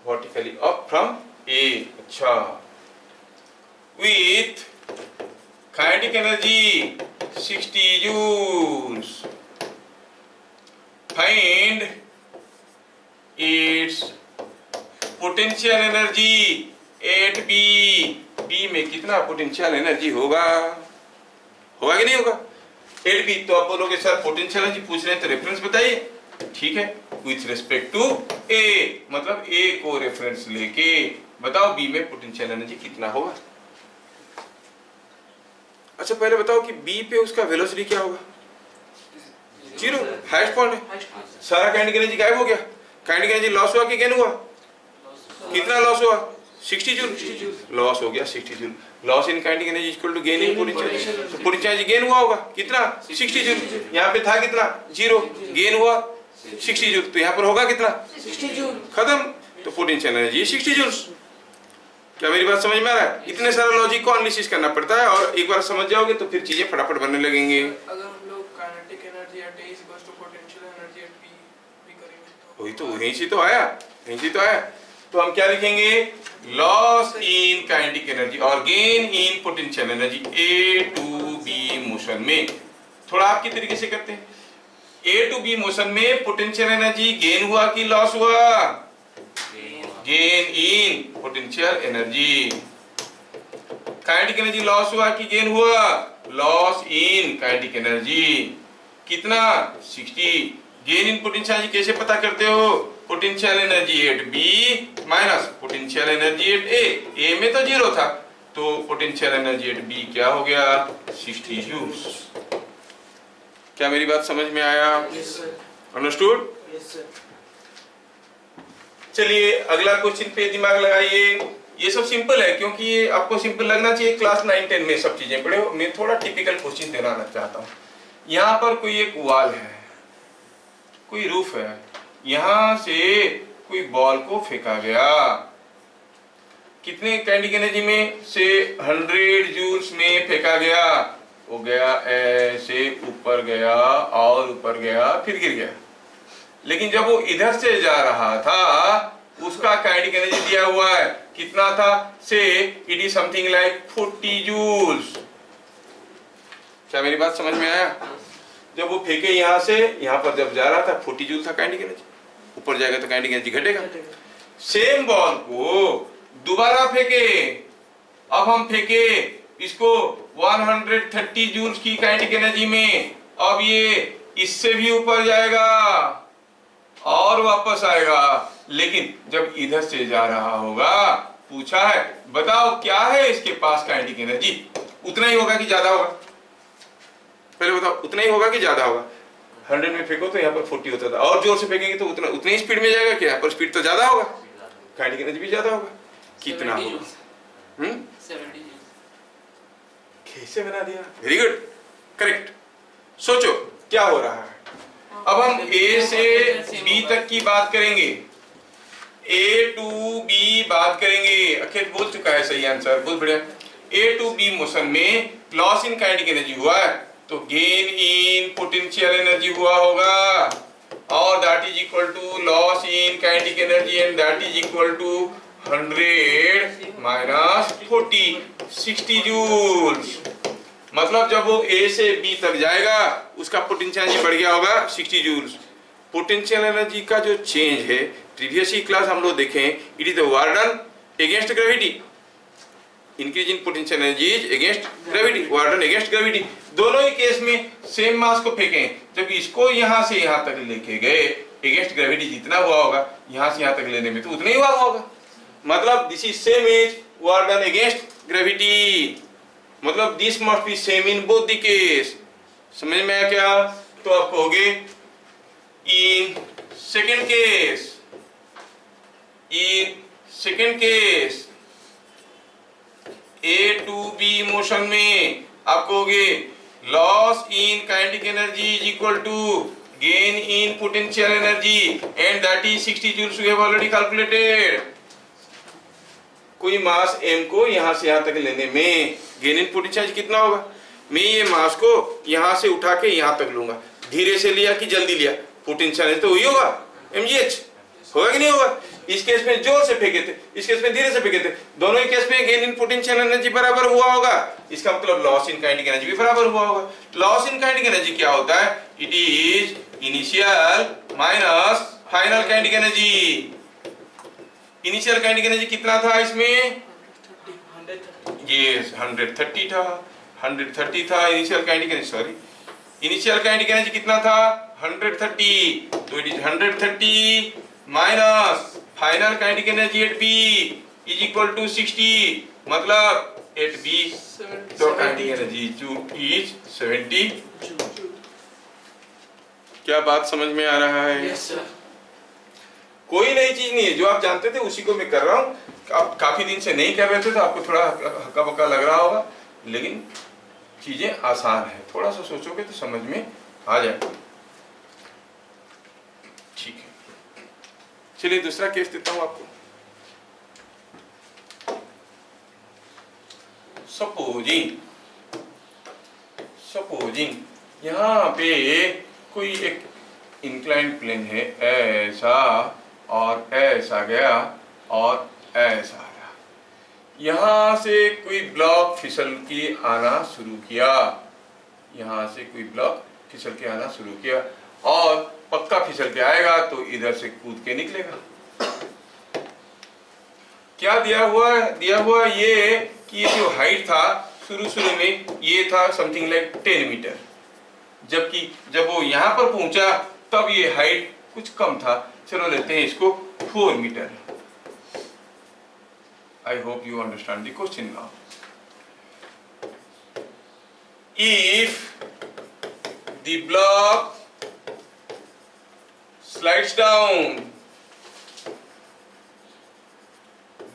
vertically up from A, अच्छा, with kinetic energy 60 joules, find its potential energy at B, B में कितना पोटेंशियल एनर्जी होगा कि नहीं होगा, एट बी। तो आप बोलोगे सर पोटेंशियल एनर्जी पूछ रहे हैं तो रेफरेंस बताइए, ठीक है, विथ रिस्पेक्ट टू ए, मतलब ए को रेफरेंस लेके बताओ बी में पोटेंशियल एनर्जी कितना होगा। अच्छा पहले बताओ कि बी पे उसका वेलोसिटी क्या होगा, जीरो, हाईएस्ट पॉइंट है, सारा काइनेटिक एनर्जी गायब हो गया, काइनेटिक एनर्जी लॉस हुआ कि गेन हुआ, कितना लॉस हुआ, 60 जूल, लॉस हो गया 60 joule, loss in kinetic energy equal to gain in potential, तो पोटेंशियल एनर्जी गेन हुआ होगा कितना, 60 जूल, यहाँ पे था कितना, जीरो, गेन हुआ 60 जूल, तो यहाँ पर होगा कितना, 60 जूल, खत्म, तो पोटेंशियल एनर्जी 60 जूल। क्या मेरी बात समझ में आ रहा है, इतने सारा लॉजिक को एनालिसिस करना पड़ता है, और एक बार समझ जाओगे तो फिर चीजें फटाफट बनने लगेंगे। अगर हम लोग kinetic energy at A equals to potential energy at B भी करेंगे वही तो, वहीं से तो आया, वहीं से तो आया, तो हम क्या लिखेंगे, लॉस इन काइनेटिक एनर्जी और gain in potential energy A to B motion में। थोड़ा आपके तरीके से करते हैं, ए टू बी मोशन में पोटेंशियल एनर्जी गेन हुआ कि लॉस हुआ, gain in potential energy, kinetic energy loss हुआ कि गेन हुआ, लॉस इन काइनेटिक एनर्जी, कितना 60। गेन इन पोटेंशियल एनर्जी कैसे पता करते हो? Potential energy at B minus potential energy at A में तो 0 था, तो पोटेंशियल एनर्जी एट बी क्या हो गया 60 जूल्स। क्या मेरी बात समझ में आया? Yes sir. Understood? Yes sir. चलिए अगला क्वेश्चन पे दिमाग लगाइए। ये सब सिंपल है क्योंकि ये आपको सिंपल लगना चाहिए, क्लास 9-10 में सब चीजें पढ़े हो। मैं थोड़ा टिपिकल क्वेश्चन देना चाहता हूँ। यहाँ पर कोई एक वॉल है, कोई रूफ है, यहाँ से कोई बॉल को फेंका गया, कितने काइनेटिक एनर्जी में से 100 जूल्स में फेंका गया। वो गया ऐसे ऊपर गया और ऊपर गया फिर गिर गया। लेकिन जब वो इधर से जा रहा था उसका काइनेटिक एनर्जी दिया हुआ है, कितना था? Say it is something like 40 joules. क्या मेरी बात समझ में आया? जब वो फेंके यहाँ से यहाँ पर जब जा रहा था 40 जूल था काइनेटिक एनर्जी, ऊपर जाएगा तो काइनेटिक एनर्जी घटेगा। सेम बॉल को दोबारा फेंके, अब हम फेंके इसको 130 जूल्स की काइनेटिक एनर्जी में, अब ये इससे भी ऊपर जाएगा और वापस आएगा। लेकिन जब इधर से जा रहा होगा, पूछा है बताओ क्या है इसके पास काइनेटिक एनर्जी, उतना ही होगा कि ज्यादा होगा? पहले बताओ, उतना ही होगा कि ज्यादा होगा? 100 में फेंको तो यहाँ पर 40 होता था, और जोर से फेंकेंगे तो उतनी स्पीड में जाएगा। क्या यहाँ पर स्पीड तो ज्यादा होगा, काइनेटिक एनर्जी भी ज्यादा होगा। कितना होगा? 70 जूल्स। कैसे बना दिया? Very good, correct. सोचो क्या हो रहा है। अब हम ए से बी तक की बात करेंगे, ए टू बी बात करेंगे। अखिल बोल चुका है सही आंसर, बहुत बढ़िया। ए टू बी मोशन में लॉस इन काइनेटिक एनर्जी हुआ है, तो गेन इन पोटेंशियल एनर्जी हुआ होगा, और that is equal to loss in kinetic energy, and that is equal to 100 minus 40, 60 joules. मतलब जब वो ए से बी तक जाएगा उसका पोटेंशियल एनर्जी बढ़ गया होगा 60 जूल्स। पोटेंशियल एनर्जी का जो चेंज है, प्रीवियस ही क्लास हम लोग देखें, it is the work done against gravity. Increase in potential energy is against gravity, work done against gravity. दोनों ही केस में सेम मास को फेंकें, जब इसको यहाँ से यहाँ तक लेके गए, अगेंस्ट ग्रेविटी जितना हुआ होगा यहाँ से यहाँ तक लेने में तो उतना ही हुआ होगा। मतलब this is same as work done against gravity, मतलब this must be same in both the case. समझ में आया क्या? तो आप कहोगे in second case A to B motion में आप कहोगे loss in kinetic energy is equal to gain in potential energy, and that is 60 joules we have already calculated. कोई मास m को यहाँ से यहाँ तक लेने में गेन इन पोटेंशियल कितना होगा? मैं ये मास को यहाँ से उठा के यहाँ तक लूंगा, धीरे से लिया कि जल्दी लिया, पोटेंशियल तो वही होगा mgh, होगा कि नहीं होगा? इस केस में जोर से फेंके थे, इस केस में धीरे से फेंके थे, दोनों ही केस में गेन इन पोटेंशियल एनर्जी बराबर हुआ होगा। इसका मतलब लॉस इन काइनेटिक एनर्जी भी बराबर हुआ होगा। लॉस इन काइनेटिक एनर्जी क्या होता है? It is initial minus final kinetic energy. Initial kinetic energy कितना था इसमें? 130 था, 130 था initial kinetic energy, sorry initial kinetic energy कितना था? 130, तो it is 130 minus final kinetic energy at B is equal to 60, मतलब एट बी तो काइनेटिक एनर्जी इज 70। क्या बात समझ में आ रहा है? Yes sir. कोई नई चीज नहीं है, जो आप जानते थे उसी को मैं कर रहा हूँ। आप काफी दिन से नहीं कर रहे थे तो आपको थोड़ा हक्का बक्का लग रहा होगा, लेकिन चीजें आसान है, थोड़ा सा सोचोगे तो समझ में आ जाएगा। ठीक है, चलिए दूसरा केस देता हूं आपको। सपोजिंग यहाँ पे कोई एक इंक्लाइंड प्लेन है, ऐसा और ऐसा गया और ऐसा आया, यहाँ से कोई ब्लॉक फिसल के आना शुरू किया, यहाँ से कोई ब्लॉक फिसल के आना शुरू किया, और पक्का फिसल के आएगा तो इधर से कूद के निकलेगा। क्या दिया हुआ है? दिया हुआ ये कि ये जो हाइट था शुरू में ये था समथिंग लाइक 10 मीटर, जबकि जब वो यहाँ पर पहुंचा तब ये हाइट कुछ कम था। चलो लेते हैं इसको 4 metre. I hope you understand the question now. If the block slides down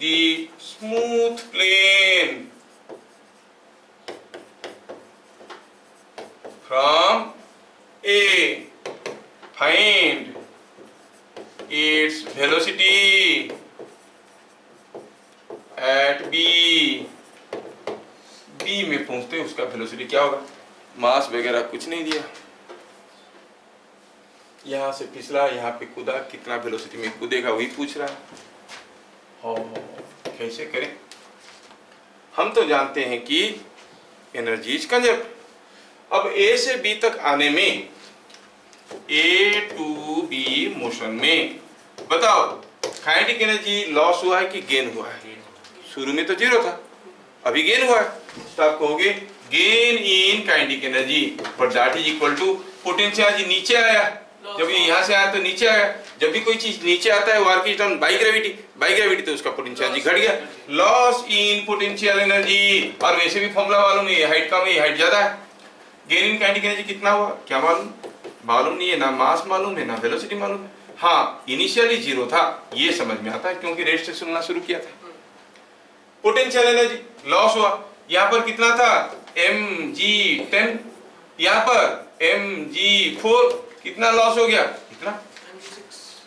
the smooth plane from A, find its velocity at B। B में पहुंचते उसका वेलोसिटी क्या होगा? मास वगैरह कुछ नहीं दिया, यहाँ से फिसला, यहाँ पे कूदा, कितना वेलोसिटी में कूदेगा वही पूछ रहा है। कैसे करें? हम तो जानते हैं कि एनर्जी इज कंजर्व्ड। अब ए से बी तक आने में, ए टू बी मोशन में, बताओ काइनेटिक एनर्जी लॉस हुआ है कि गेन हुआ है? शुरू में तो 0 था, अभी गेन हुआ है, तो आप कहोगे gain in kinetic energy, but that is equal to potential energy नीचे आया। जब ये यहाँ से आया तो नीचे आया। जब भी कोई चीज नीचे आता है work is done by gravity, तो उसका पोटेंशियल एनर्जी घट गया, लॉस इन पोटेंशियल एनर्जी। और वैसे भी फॉर्मूला मालूम है, ये हाइट कम है, ये हाइट ज्यादा है। गेन इन काइनेटिक एनर्जी कितना हुआ क्या मालूम नहीं है, ना मास मालूम है, ना वेलोसिटी मालूम है। हाँ, इनिशियली 0 था, ये समझ में आता है क्योंकि रेस्ट से सुनना शुरू किया था। पोटेंशियल एनर्जी लॉस हुआ, यहाँ पर कितना था mg10, यहाँ पर mg4, कितना लॉस हो गया? कितना?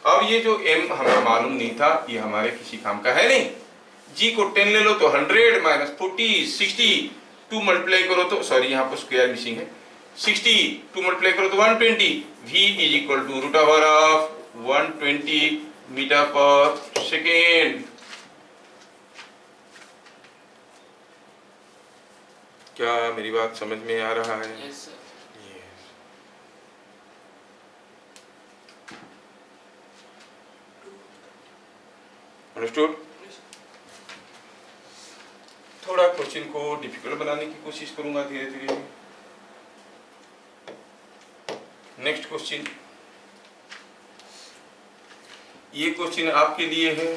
अब ये जो m हमें मालूम नहीं था, ये हमारे किसी काम का है नहीं। g को 10 ले लो तो 100 माइनस 40 60, 2 मल्टीप्लाई करो तो, सॉरी यहाँ पर स्क्वायर मिसिंग है, 60 2 मल्टीप्लाई करो तो 120। v is equal to root over of 120 metre per second. क्या मेरी बात समझ में आ रहा है? Yes sir. अंडरस्टूड? थोड़ा क्वेश्चन को डिफिकल्ट बनाने की कोशिश करूंगा धीरे धीरे। नेक्स्ट क्वेश्चन, ये क्वेश्चन आपके लिए है।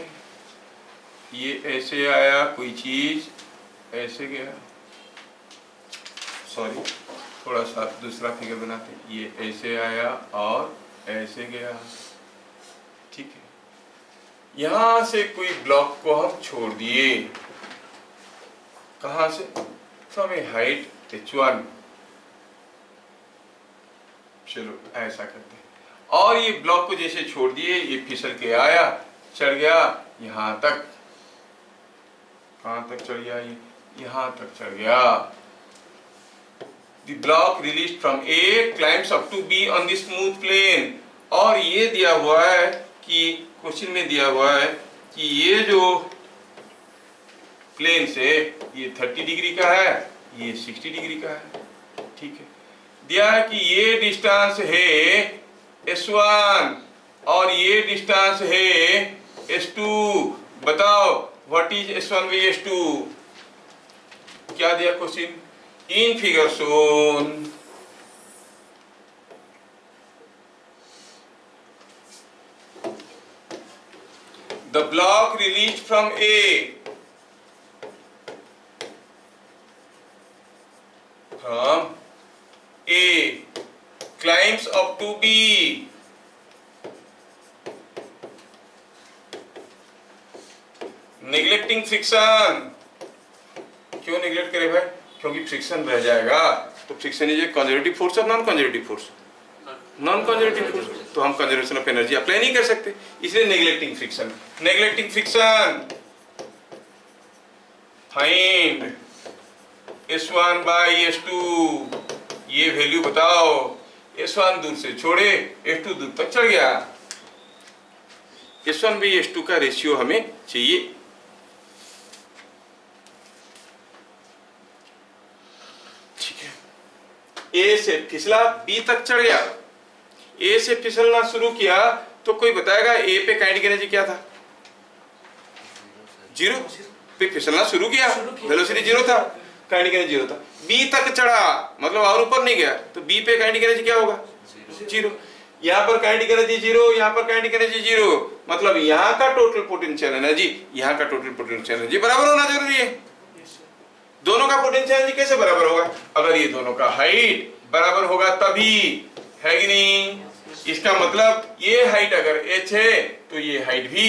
ये ऐसे आया, कोई चीज ऐसे गया, सॉरी थोड़ा सा दूसरा फिगर बनाते हैं। ये ऐसे आया और ऐसे गया, ठीक है। यहां से कोई ब्लॉक को हम छोड़ दिए, कहां से? From A height h1। चलो ऐसा करते हैं, और ये ब्लॉक को जैसे छोड़ दिए, ये फिसल के आया, चढ़ गया यहां तक। कहां तक चढ़ गया? ये यहां तक चढ़ गया। The block released from A climbs up to B on the smooth plane। और ये दिया हुआ है कि क्वेश्चन में दिया हुआ है कि ये जो प्लेन से ये 30 डिग्री का है, ये 60 डिग्री का है, ठीक है। दिया है कि ये डिस्टेंस है S1 और ये डिस्टेंस है S2। बताओ what is S1 by S2? क्या दिया question? In figure shown, the block released from A climbs up to B। Neglecting friction। क्यों नेग्लेक्ट करे भाई? क्योंकि फ्रिक्शन रह जाएगा, तो friction is a conservative force और non conservative force? Non conservative force, तो हम कंजर्वेशन ऑफ एनर्जी अप्लाई नहीं कर सकते, इसलिए neglecting friction. Neglecting friction, find S1 by S2। ये वैल्यू बताओ। S1 दूर से छोड़े, S2 दूर तक चढ़ गया। S1 बाई S2 का रेशियो हमें चाहिए। ए से फिसला, बी तक चढ़ गया। ए से फिसलना शुरू किया तो कोई बताएगा ए पे काइनेटिक एनर्जी क्या था? 0। फिर फिसलना शुरू किया, वेलोसिटी 0 था। काइनेटिक एनर्जी जीरो था। बी तक चढ़ा मतलब और ऊपर नहीं गया तो बी पे काइनेटिक एनर्जी क्या होगा? जीरो। यहाँ पर काइनेटिक एनर्जी जीरो, यहाँ पर काइनेटिक एनर्जी जीरो, मतलब यहाँ का टोटल पोटेंशियल एनर्जी यहाँ का टोटल पोटेंशियल एनर्जी बराबर होना जरूरी है। दोनों का पोटेंशियल एनर्जी कैसे बराबर होगा? अगर ये दोनों का हाइट बराबर होगा तभी, है कि नहीं? इसका मतलब ये हाइट अगर h है तो ये हाइट भी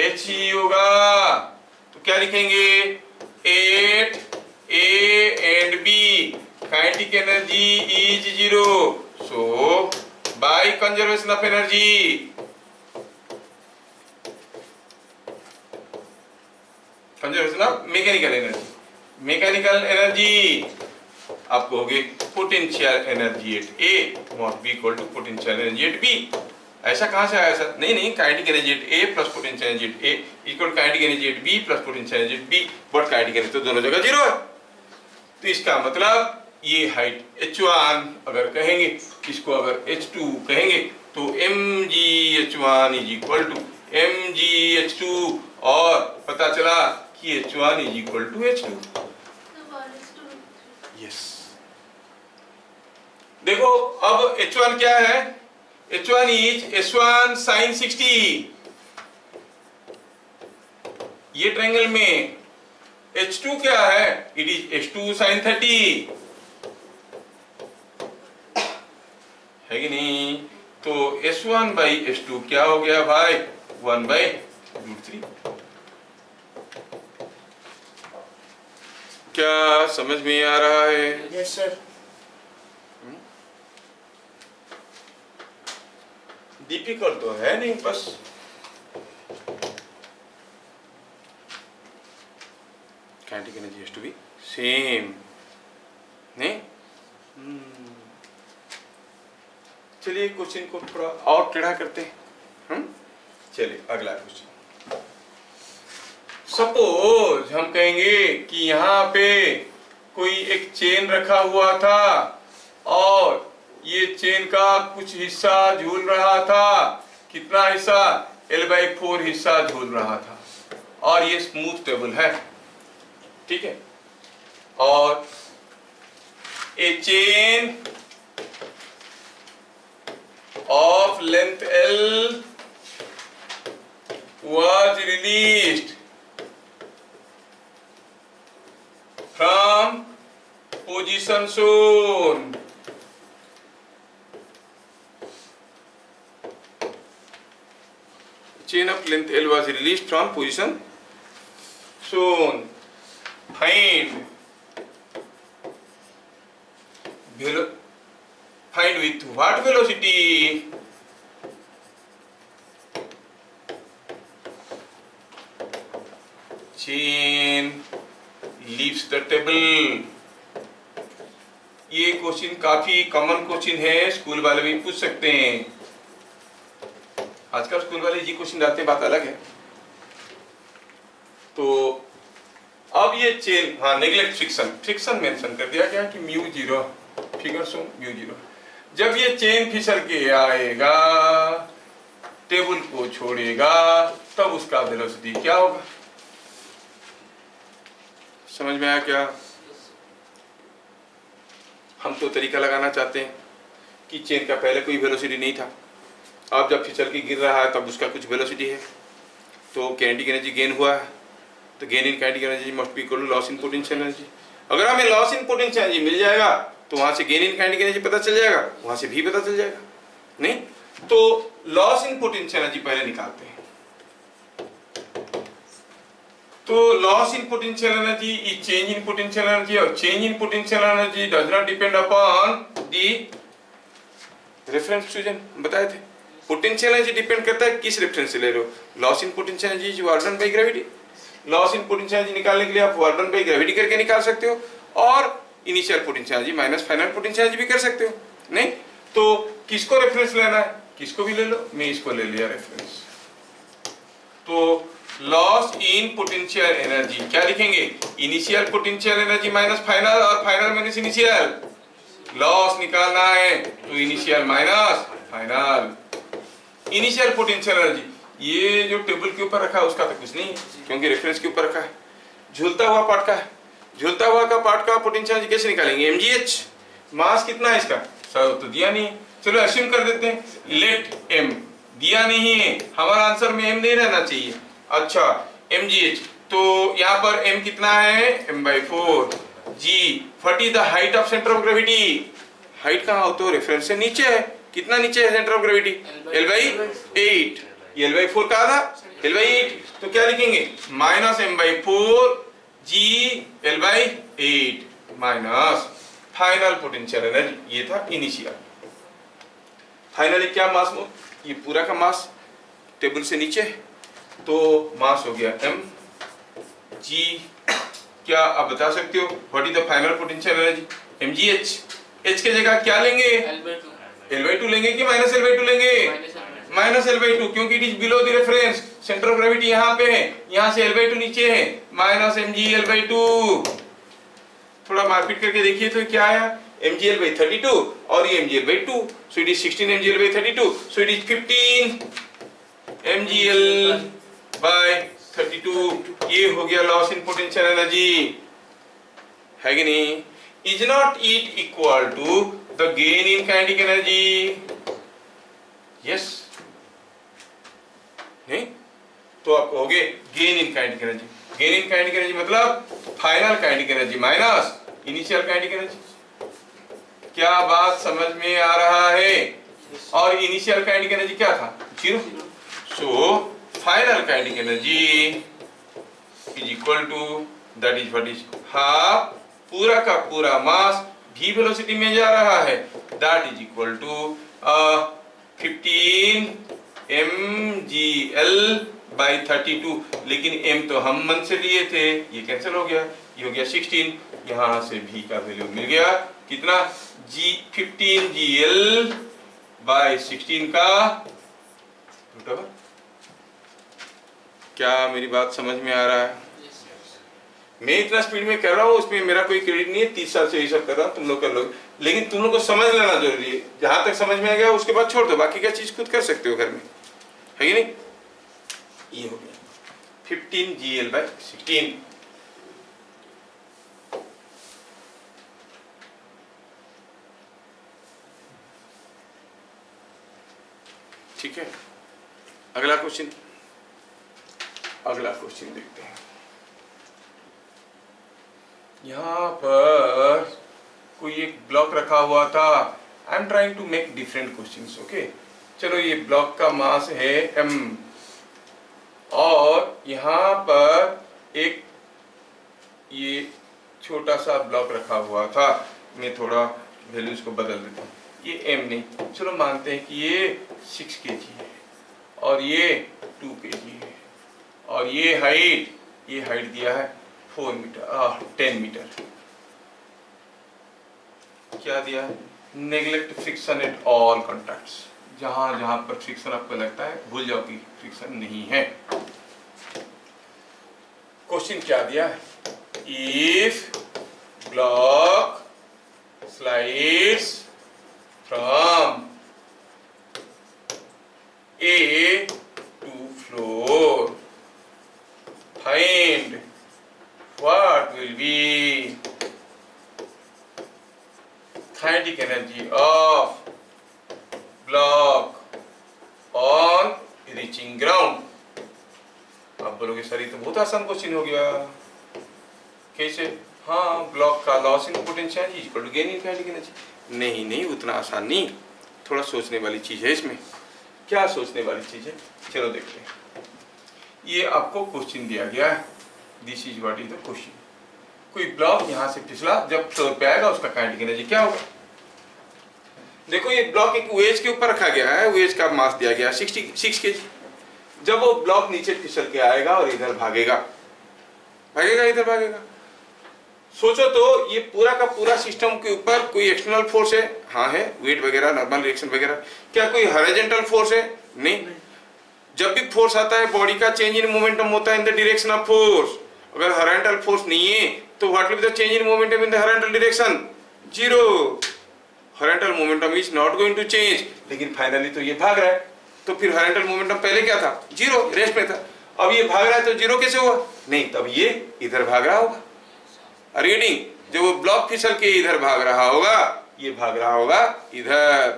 h ही होगा। तो क्या लिखेंगे? 8 A and B kinetic energy is zero, so by conservation of energy, conservation of mechanical energy आपको होगी potential energy at A must be equal to potential energy at B। ऐसा कहां से आया सर? नहीं, kinetic energy at A plus potential energy at A equal kinetic energy at B plus potential energy at B, but kinetic energy तो दोनों जगह zero है। तो इसका मतलब ये हाइट h1 अगर कहेंगे, इसको अगर h2 कहेंगे तो mgh1 is equal to mgh2, और पता चला कि h1 is equal to h2। Yes, देखो अब h1 क्या है? h1 is s1 sin 60। ये ट्रायंगल में h2 क्या है? इट इज h2 sin 30, है कि नहीं? तो s1 by s2 क्या हो गया भाई? 1 by √3। क्या समझ में आ रहा है? Yes sir. डिफिकल्ट तो है नहीं, बस kinetic energy has to be same, नहीं? चलिए क्वेश्चन को थोड़ा और टेढ़ा करते हैं। चलिए अगला क्वेश्चन। सपोज हम कहेंगे कि यहाँ पे कोई एक चेन रखा हुआ था और ये चेन का कुछ हिस्सा झूल रहा था। कितना हिस्सा? L/4 हिस्सा झूल रहा था, और ये स्मूथ टेबल है, ठीक है? और ए chain of length L was released from position shown. Chain of length L was released from position shown. Find with what velocity? Chain leaves the table. ये क्वेश्चन काफी कॉमन क्वेश्चन है, school वाले भी पूछ सकते हैं। आजकल स्कूल वाले जी क्वेश्चन डालते हैं, बात अलग है। तो अब ये चेन, हाँ नेग्लेक्ट फ्रिक्शन मेंशन कर दिया गया कि μ0, फिगर सो μ0। जब ये चेन फिसल के आएगा, टेबल को छोड़ेगा, तब उसका वेलोसिटी क्या होगा? समझ में आया क्या? हम तो तरीका लगाना चाहते हैं कि चेन का पहले कोई वेलोसिटी नहीं था, अब जब फिसल के गिर रहा है तब उसका कुछ वेलोसिटी है, तो काइनेटिक एनर्जी गेन हुआ है, तो gain in kinetic energy must be equal to loss in potential energy. अगर हमें लॉस इन पोटेंशियल एनर्जी मिल जाएगा तो वहां से गेन इन काइनेटिक एनर्जी पता चल जाएगा, वहां से भी पता चल जाएगा, नहीं? तो लॉस इन पोटेंशियल एनर्जी पहले निकालते हैं। तो loss in potential energy is change in potential energy, और change in potential energy does not depend upon the reference fusion, बताए थे। पोटेंशियल एनर्जी डिपेंड करता है किस रेफरेंस से ले रहे हो। Loss in potential energy is work done by gravity. Loss in potential energy निकालने के लिए आप वर्क डन बाय ग्रेविटी करके निकाल सकते हो, और initial potential energy minus final potential energy भी कर सकते हो, नहीं? तो किसको रेफरेंस लेना है? किसको भी ले लो, मैं इसको ले लिया रेफरेंस। तो लॉस इन पोटेंशियल एनर्जी क्या लिखेंगे? Initial potential energy minus final, और फाइनल माइनस इनिशियल। लॉस निकालना है तो initial minus final. Initial potential energy, ये जो टेबल के ऊपर रखा है उसका तो कुछ नहीं है, क्योंकि रेफरेंस के ऊपर रखा है। झूलता हुआ पार्ट का है, झूलता हुआ का पार्ट का पोटेंशियल एनर्जी कैसे निकालेंगे? mgh। मास कितना है इसका? सर तो दिया नहीं है, चलो अस्यूम कर देते हैं लेट m, दिया नहीं है, हमारा आंसर में m नहीं रहना चाहिए। अच्छा mgh, तो यहाँ पर m कितना है? m/4। g, what is the height of centre of gravity? Height कहाँ हो तो रेफरेंस से नीचे है, कितना नीचे है सेंटर ऑफ ग्रेविटी? L/8। ये L/4 कहा था, L/8, तो क्या लिखेंगे? -m/4 g L/8 minus final potential energy, ये था इनिशियल। फाइनली क्या मास, ये पूरा का मास टेबल से नीचे, तो मास हो गया m g, क्या आप बता सकते हो what is the final potential energy? mgh। h के जगह क्या लेंगे? L/2 लेंगे कि -L/2 लेंगे? -L/2, क्योंकि it is below the reference, centre of gravity यहाँ पे है, यहाँ से L/2 नीचे है, -mg/L/2। थोड़ा मारपीट करके देखिए तो क्या आया? mg/32 और ये mg/2, so it is 16 mg/32, so it is 15 mg/32। ये हो गया लॉस इन पोटेंशियल एनर्जी, है कि नहीं? Is not it equal to the gain in kinetic energy? Yes, नहीं? तो आप कहोगे gain in kinetic energy, gain in kinetic energy मतलब final kinetic energy minus initial kinetic energy. क्या बात समझ में आ रहा है? और इनिशियल काइनेटिक एनर्जी क्या था? 0। So final kinetic energy is equal to, that is what is half, पूरा का पूरा मास v वेलोसिटी में जा रहा है, that is equal to 15 mgl/32। लेकिन m तो हम मन से लिए थे, ये कैंसिल हो गया, ये हो गया 16, यहाँ से v का वैल्यू मिल गया कितना? 15 gl/16 का √। क्या मेरी बात समझ में आ रहा है? मैं इतना स्पीड में कर रहा हूँ, उसमें मेरा कोई क्रेडिट नहीं है, 30 साल से ये सब कर रहा हूँ, तुम लोग कर लो, लेकिन तुम लोग को समझ लेना जरूरी है। जहां तक समझ में आ गया उसके बाद छोड़ दो, बाकी क्या चीज खुद कर सकते हो घर में, है कि नहीं? ये हो गया 15 gl/16। ठीक है, अगला क्वेश्चन, अगला क्वेश्चन देखते हैं। यहाँ पर कोई एक ब्लॉक रखा हुआ था, I am trying to make different questions, okay. चलो ये ब्लॉक का मास है m, और यहाँ पर एक ये छोटा सा ब्लॉक रखा हुआ था, मैं थोड़ा वैल्यूज को बदल देता हूँ, ये m नहीं, चलो मानते हैं कि ये 6 kg है और ये 2 kg है, और ये हाइट दिया है 4 मीटर 10 मीटर। क्या दिया है? Neglect friction at all contacts, जहां जहां पर फ्रिक्शन आपको लगता है भूल जाओ कि फ्रिक्शन नहीं है। क्वेश्चन क्या दिया है? If block slides from A to floor, find what will be kinetic energy of block on reaching ground। आप बोलोगे सर ये तो बहुत आसान क्वेश्चन हो गया, कैसे? हाँ, ब्लॉक का loss in potential equal to gain in kinetic energy. नहीं, उतना आसान नहीं, थोड़ा सोचने वाली चीज है इसमें। क्या सोचने वाली चीज है? चलो देखते हैं। ये आपको क्वेश्चन दिया गया है, this is what is the question. कोई ब्लॉक यहाँ से फिसला, जब फ्लोर पे आएगा उसका काइनेटिक एनर्जी क्या होगा? देखो ये ब्लॉक एक वेज के ऊपर रखा गया है, वेज का मास दिया गया 66 kg। जब वो ब्लॉक नीचे फिसल के आएगा और इधर भागेगा, इधर भागेगा, सोचो तो ये पूरा का पूरा सिस्टम के ऊपर कोई एक्सटर्नल फोर्स है? हाँ है, वेट वगैरह, नॉर्मल रिएक्शन वगैरह। क्या कोई हॉरिजॉन्टल फोर्स है? नहीं। जब भी फोर्स आता है बॉडी का चेंज इन मोमेंटम होता है in the direction of force. अगर हॉरिजॉन्टल फोर्स नहीं है तो what will be the change in momentum in the horizontal direction? 0। Horizontal momentum is not going to change. लेकिन फाइनली तो ये भाग रहा है, तो फिर हॉरिजॉन्टल मोमेंटम पहले क्या था? 0, रेस्ट में था। अब ये भाग रहा है तो 0 कैसे हुआ? नहीं, तब ये इधर भाग रहा होगा, आर यू गेटिंग? जब वो ब्लॉक फिसल के इधर भाग रहा होगा, ये भाग रहा होगा इधर।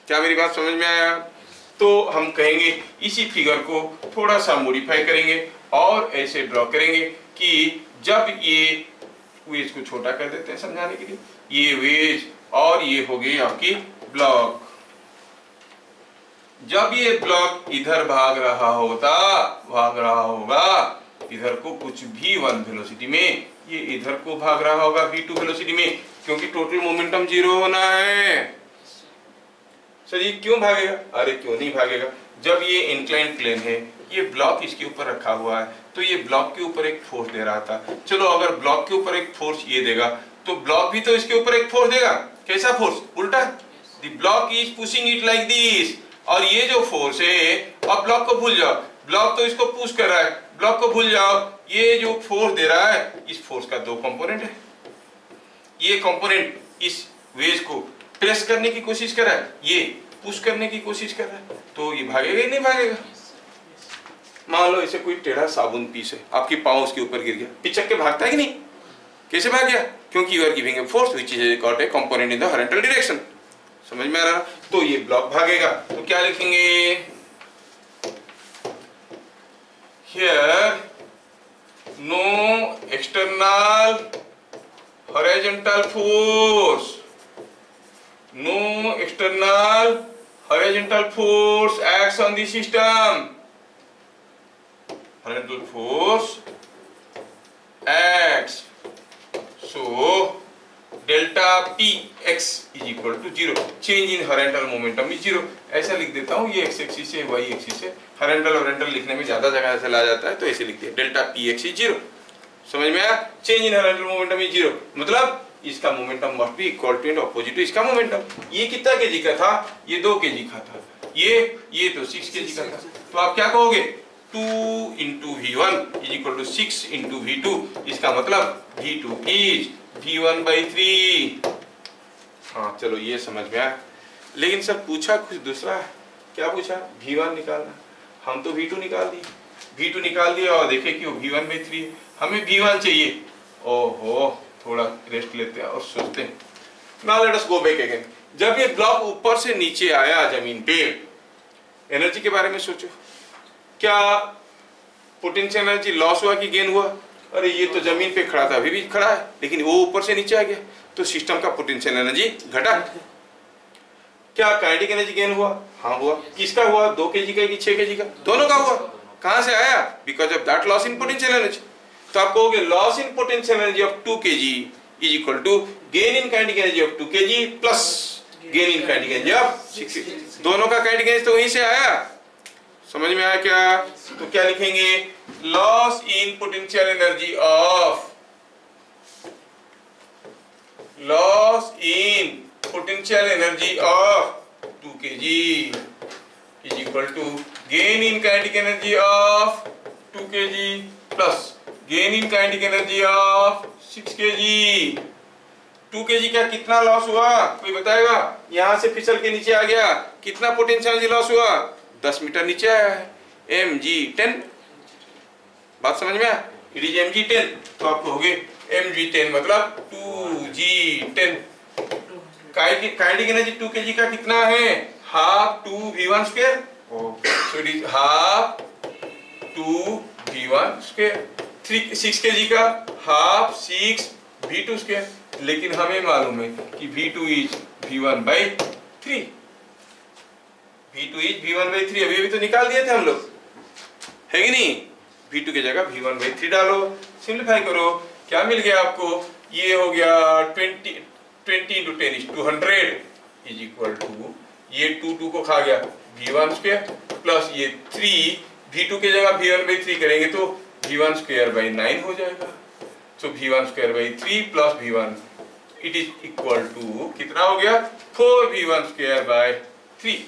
क्या मेरी बात समझ में आया? तो हम कहेंगे इसी फिगर को थोड़ा सा मॉडिफाई करेंगे और ऐसे ड्रॉ करेंगे कि जब ये वेज को छोटा कर देते हैं समझाने के लिए, ये वेज और ये हो गई आपकी ब्लॉक। जब ये ब्लॉक इधर भाग रहा होगा इधर को कुछ v1 वेलोसिटी में, ये इधर को भाग रहा होगा v2 वेलोसिटी में, क्योंकि टोटल मोमेंटम 0 होना है। सर ये क्यों भागेगा? अरे क्यों नहीं भागेगा, जब ये इंक्लाइंड प्लेन है, ये ब्लॉक इसके ऊपर रखा हुआ है, तो ये ब्लॉक के ऊपर एक फोर्स दे रहा था। चलो अगर ब्लॉक के ऊपर एक फोर्स ये देगा तो ब्लॉक भी तो इसके ऊपर एक फोर्स देगा। कैसा फोर्स? उल्टा। The block is pushing it like this, और ये जो फोर्स है, अब ब्लॉक को भूल जाओ, ब्लॉक तो इसको पुश कर रहा है, ब्लॉक को भूल जाओ। ये जो फोर्स दे रहा है, इस फोर्स का दो कंपोनेंट है। ये कंपोनेंट इस वेज को प्रेस करने की कोशिश कर रहा है, ये पुश करने की कोशिश कर रहा है, तो ये भागेगा ही नहीं भागेगा। मान लो इसे कोई टेढ़ा साबुन पीस है, आपकी पाँव उसके ऊपर गिर गया, पिचक के भागता है कि नहीं? कैसे भाग गया? क्योंकि you are giving a force which is got a component in the horizontal direction. समझ में आ रहा? तो ये ब्लॉक भागेगा, तो क्या लिखेंगे? Here no external horizontal force, no external horizontal force acts on the system. Horizontal force acts, so delta px is equal to 0. change in horizontal momentum is 0. ऐसा लिख देता हूँ, ये x एक्सिस से y एक्सिस से, horizontal लिखने में ज्यादा जगह से ला जाता है, तो ऐसे लिख दिया डेल्टा px is 0। समझ में आया? Change in horizontal momentum is 0, मतलब इसका momentum must be equal to and opposite to इसका मोमेंटम। ये कितना केजी का था? ये 2 केजी का था। ये तो 6 केजी का था। तो आप क्या कहोगे? 2 into v1 is equal to 6 into v2। इसका मतलब v2 इज v1/3। हाँ चलो ये समझ में आया। लेकिन सर पूछा कुछ दूसरा है। क्या पूछा? v1 निकालना। हम तो v2 निकाल दिए और देखे कि वो v1/3 है। हमें v1 चाहिए। ओहो, थोड़ा रेस्ट लेते हैं और सोचते हैं। Now let us go back again. जब ये ब्लॉक ऊपर से नीचे आया जमीन पे, एनर्जी के बारे में सोचो। क्या पोटेंशियल एनर्जी लॉस हुआ कि गेन हुआ? अरे ये तो जमीन पे खड़ा था, अभी भी खड़ा है, लेकिन वो ऊपर से नीचे आ गया, तो सिस्टम का पोटेंशियल एनर्जी घटा। क्या काइनेटिक एनर्जी गेन हुआ? हाँ हुआ। किसका हुआ? 2 केजी का कि 6 केजी का? दोनों का हुआ। कहां से आया? Because of that loss in potential energy. तो आप कहोगे loss in potential energy of 2 kg is equal to gain in kinetic energy of 2 kg plus gain in kinetic energy of 6 kg। दोनों का काइनेटिक एनर्जी तो वहीं से आया। समझ में आया क्या? तो क्या लिखेंगे? Loss in potential energy of 2 kg is equal to gain in kinetic energy of 2 kg plus gain in kinetic energy of 6 kg। 2 kg का कितना लॉस हुआ? कोई बताएगा? यहां से फिसल के नीचे आ गया, कितना पोटेंशियल एनर्जी लॉस हुआ? 10 मीटर नीचे आया है, mg10। बात समझ में आया? It is mg10। तो आप कहोगे mg10 मतलब 2g10। काइनेटिक एनर्जी 2 kg का कितना है? Half 2v1 square. So it is half 2v1 square. 6 kg का हाफ 6v2 स्क्वायर। लेकिन हमें मालूम है कि v2 is v1/3। v2 is v1/3। अभी तो निकाल दिए थे हम लोग, है कि नहीं? v2 की जगह v1/3 डालो, सिंप्लीफाई करो, क्या मिल गया आपको? ये हो गया 20 into 10 is 200 is equal to, ये 2 को खा गया v1 स्क्वायर प्लस ये 3, v2 की जगह v1/3 करेंगे तो v1 स्क्वायर बाई 9 हो जाएगा। तो v1 square by 3 plus v1 it is equal to कितना हो गया? 4v1 square by 3।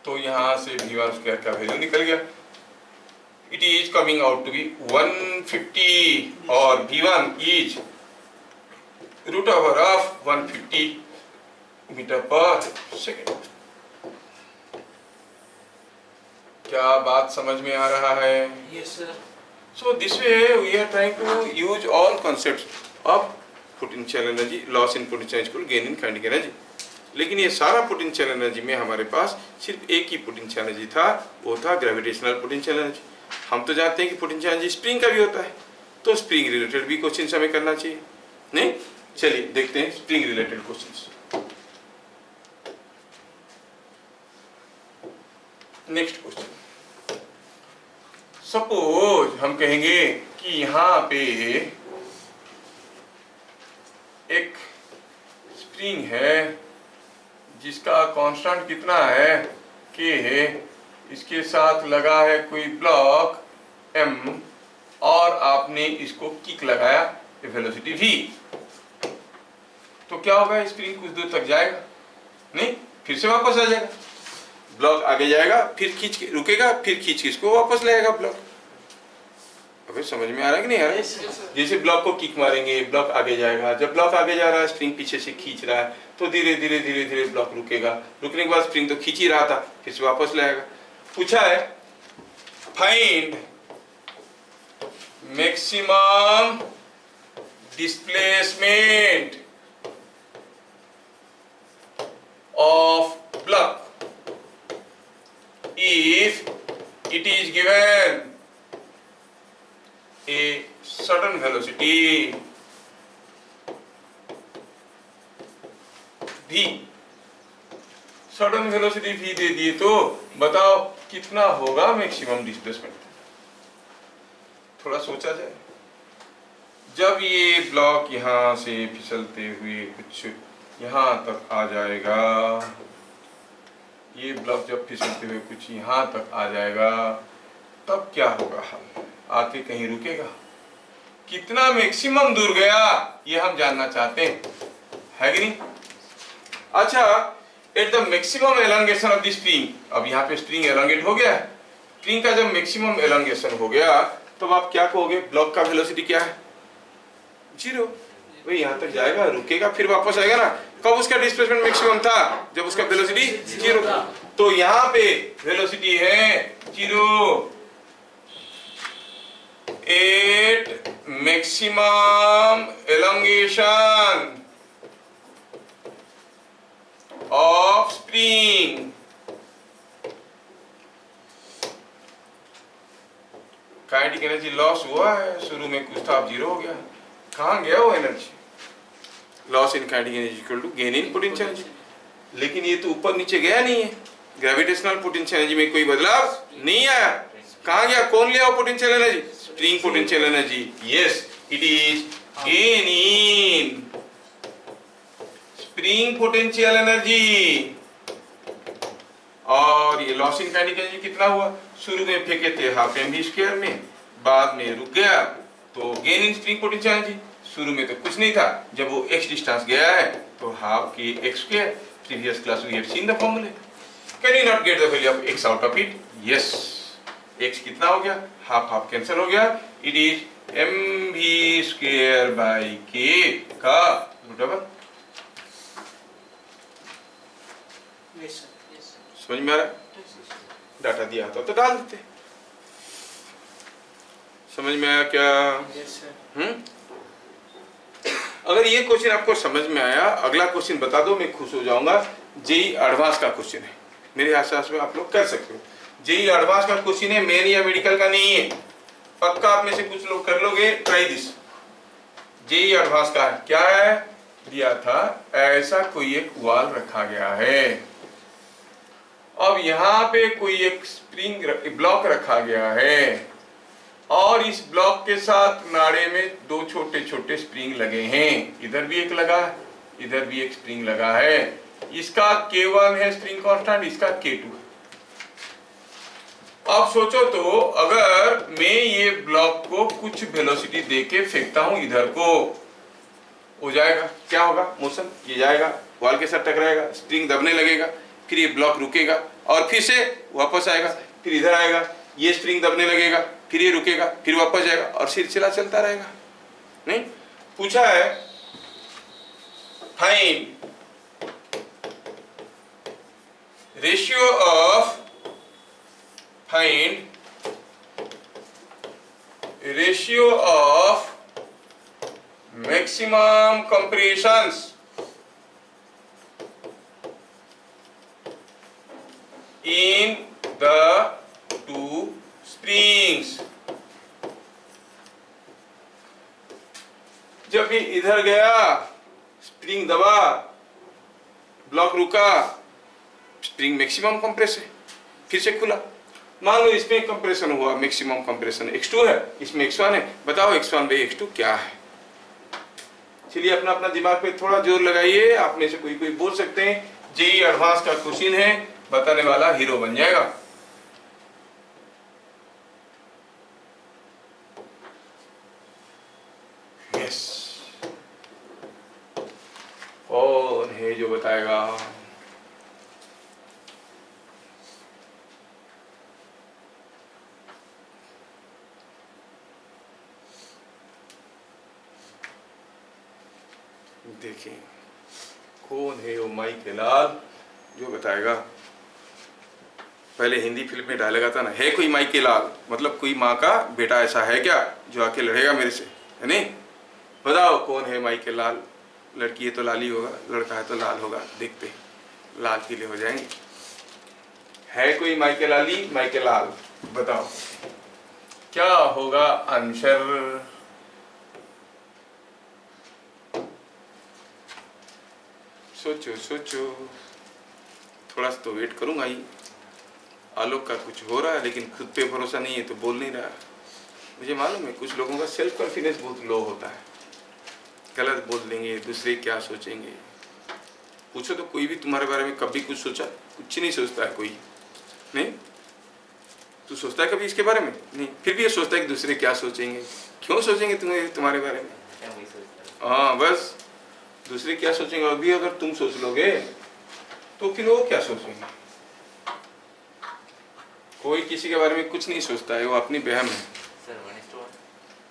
तो यहां से v1 स्क्वायर का वैल्यू निकल गया। It is coming out to be 150 और v1 is root over of 150 metre per second. क्या बात समझ में आ रहा है? Yes, sir. So this way we are trying to use all concepts of potential energy, loss in potential energy, gain in kinetic energy. लेकिन ये सारा पोटेंशियल एनर्जी में हमारे पास सिर्फ एक ही पोटेंशियल एनर्जी था, वो था ग्रेविटेशनल पोटेंशियल एनर्जी। हम तो जानते हैं कि पोटेंशियल एनर्जी स्प्रिंग का भी होता है, तो स्प्रिंग रिलेटेड भी क्वेश्चन हमें करना चाहिए, नहीं? चलिए देखते हैं spring related questions. Next question, suppose हम कहेंगे कि यहाँ पे एक स्प्रिंग है जिसका कांस्टेंट कितना है, के है, इसके साथ लगा है कोई ब्लॉक m और आपने इसको किक लगाया वेलोसिटी v, तो क्या होगा? स्प्रिंग कुछ दूर तक जाएगा, नहीं, फिर से वापस आ जाएगा, ब्लॉक आगे जाएगा, फिर खींच के रुकेगा, फिर खींच के इसको वापस लाएगा ब्लॉक। अबे समझ में आ रहा है कि नहीं आ रहा है? जैसे ब्लॉक को किक मारेंगे, ब्लॉक आगे जाएगा, जब ब्लॉक आगे जा रहा है स्प्रिंग पीछे से खींच रहा है, तो धीरे धीरे धीरे धीरे ब्लॉक रुकेगा, रुकने के बाद स्प्रिंग तो खींच ही रहा था, फिर से वापस लाएगा। पूछा है find maximum displacement of block if it is given a certain velocity v, sudden velocity v दे दिए तो बताओ कितना होगा मैक्सिमम डिस्प्लेसमेंट। थोड़ा सोचा जाए, जब ये ब्लॉक यहां से फिसलते हुए कुछ यहां तक आ जाएगा, ये ब्लॉक जब फिसलते हुए कुछ यहाँ तक आ जाएगा, तब क्या होगा? हाल आके कहीं रुकेगा, कितना मैक्सिमम दूर गया ये हम जानना चाहते हैं, है कि नहीं? अच्छा, at the maximum elongation of the spring, अब यहाँ पे स्प्रिंग एलोंगेट हो गया है, स्प्रिंग का जब मैक्सिमम एलोंगेशन हो गया तब आप क्या कहोगे? ब्लॉक का वेलोसिटी क्या है? 0। वही यहाँ तक जाएगा, रुकेगा, फिर वापस आएगा ना। कब उसका डिस्प्लेसमेंट मैक्सिमम था? जब उसका वेलोसिटी 0 था। तो यहाँ पे वेलोसिटी है 0 at maximum elongation of spring. Kinetic energy loss हुआ है, शुरू में कुछ था, अब 0 हो गया, कहाँ गया वो energy? Loss in kinetic energy equal to gain in potential energy. लेकिन ये तो ऊपर नीचे गया नहीं है, ग्रेविटेशनल पोटेंशियल एनर्जी में कोई बदलाव नहीं आया। कहाँ गया? कौन लिया वो potential energy? Spring potential energy. Yes, it is gain in spring potential energy. और ये लॉस इन काइनेटिक एनर्जी कितना हुआ? शुरू में फेंके थे हाफ mv स्क्वायर में, बाद में रुक गया, तो gain in spring potential energy. शुरू में तो कुछ नहीं था, जब वो x डिस्टेंस गया है तो हाफ के x square. Previous class we have seen the formula. Can you not get the value of x out of it? Yes, x कितना हो गया? हाफ हाफ कैंसिल हो गया, it is mv square by k का root over. समझ में आ रहा है? डाटा दिया था तो डाल देते। समझ में आया क्या? अगर ये क्वेश्चन आपको समझ में आया, अगला क्वेश्चन बता दो, मैं खुश हो जाऊंगा। जेई एडवांस का क्वेश्चन है, मेरे आसपास में आप लोग कर सकते हो। जेई एडवांस का क्वेश्चन है, मेन या मेडिकल का नहीं है। पक्का आप में से कुछ लोग कर लोगे, ट्राई दिस। जेई एडवांस का है, क्या है? दिया था ऐसा कोई एक वाल रखा गया है, अब यहाँ पे कोई एक स्प्रिंग ब्लॉक रखा गया है, और इस ब्लॉक के साथ नाड़े में दो छोटे छोटे स्प्रिंग लगे हैं। इधर भी एक लगा है, इधर भी एक स्प्रिंग लगा है। इसका K1 है स्प्रिंग कांस्टेंट, इसका K2 है। अब सोचो तो, अगर मैं ये ब्लॉक को कुछ वेलोसिटी देके फेंकता हूं इधर को, हो जाएगा, क्या होगा? मोशन, ये जाएगा, वॉल के साथ टकराएगा, स्प्रिंग दबने लगेगा, फिर ये ब्लॉक रुकेगा और फिर से वापस आएगा, फिर इधर आएगा, ये स्प्रिंग दबने लगेगा, फिर ये रुकेगा, फिर वापस जाएगा और सिलसिला चलता रहेगा। नहीं? पूछा है find ratio of find ratio of maximum compressions in the two springs। जब भी इधर गया स्प्रिंग दबा, ब्लॉक रुका, स्प्रिंग मैक्सिमम कंप्रेस है, फिर से खुला। मान लो इसमें कंप्रेशन हुआ, मैक्सिमम कंप्रेशन x2 है, इसमें x1 है। बताओ x1 बाई x2 क्या है? चलिए अपना अपना दिमाग पे थोड़ा जोर लगाइए। आप में से कोई कोई बोल सकते हैं जेई एडवांस का क्वेश्चन है, बताने वाला हीरो बन जाएगा। यस, कौन है जो बताएगा? देखें कौन है वो माई के लाल जो बताएगा। पहले हिंदी फिल्म में डायलॉग आता ना, है कोई माई के लाल, मतलब कोई माँ का बेटा ऐसा है क्या जो आके लड़ेगा मेरे से, है नहीं? बताओ कौन है माई के लाल? लड़की है तो लाली होगा, लड़का है तो लाल होगा। देखते हैं लाल पीले हो जाएंगे। है कोई माई के लाली, माई के लाल? बताओ क्या होगा आंसर? सोचो सोचो, थोड़ा सा तो वेट करूंगा ही। आलोक का कुछ हो रहा है लेकिन खुद पे भरोसा नहीं है तो बोल नहीं रहा। मुझे मालूम है कुछ लोगों का सेल्फ कॉन्फिडेंस बहुत लो होता है, गलत बोल देंगे, दूसरे क्या सोचेंगे। पूछो तो कोई भी तुम्हारे बारे में कभी कुछ सोचा? कुछ नहीं सोचता है कोई, नहीं? तू सोचता है कभी इसके बारे में? नहीं। फिर भी ये सोचता है कि दूसरे क्या सोचेंगे। क्यों सोचेंगे तुम्हारे बारे में? हाँ बस, दूसरे क्या सोचेंगे। अभी अगर तुम सोच लोगे तो फिर वो क्या सोचेंगे? कोई किसी के बारे में कुछ नहीं सोचता है, वो अपनी बहम है। सर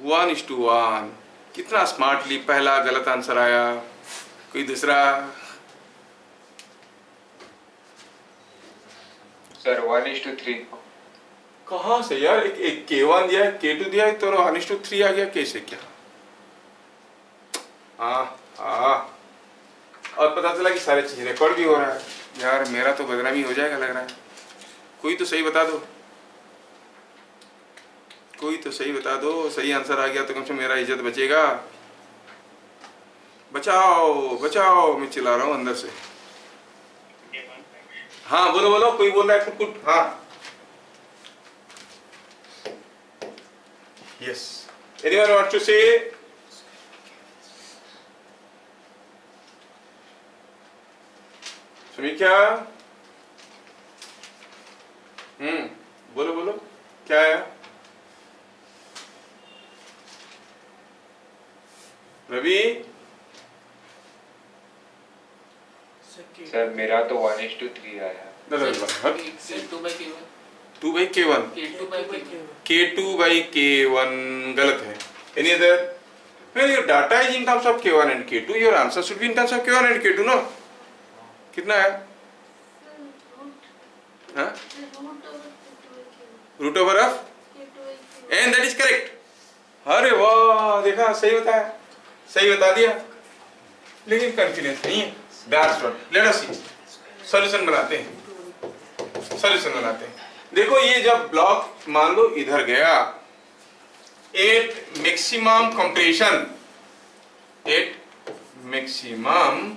1:1। कितना स्मार्टली पहला गलत आंसर आया। कोई दूसरा? सर 1:3। कहाँ से यार? एक K1 दिया है, K2 दिया है, तो 1:3 आ गया कैसे? क्या और पता चला कि सारे चीज रिकॉर्ड भी हो रहा है। यार मेरा तो बदनामी हो जाएगा लग रहा है। कोई तो सही बता दो, कोई तो सही बता दो। सही आंसर आ गया तो कम से कम मेरा इज्जत बचेगा। बचाओ बचाओ, मैं चिल्ला रहा हूँ अंदर से। हाँ बोलो बोलो, कोई बोल रहा है कुट। हाँ यस, एनीवन वांट टू से? समीक्षा, बोलो बोलो, क्या है? रवि? सर मेरा तो 1:3 आया। 2/K1 K2/K1 गलत है। Any other? Well, your data is in terms of K1 and K2. Your answer should be in terms of K1 and K2, no? कितना है? हाँ? Root over of and that is correct. अरे वाह, देखा सही बताया, सही बता दिया, लेकिन कॉन्फिडेंस नहीं है। That's what, let us see. Solution बनाते हैं, सॉल्यूशन बनाते हैं। देखो ये जब ब्लॉक मान लो इधर गया, at maximum compression, at maximum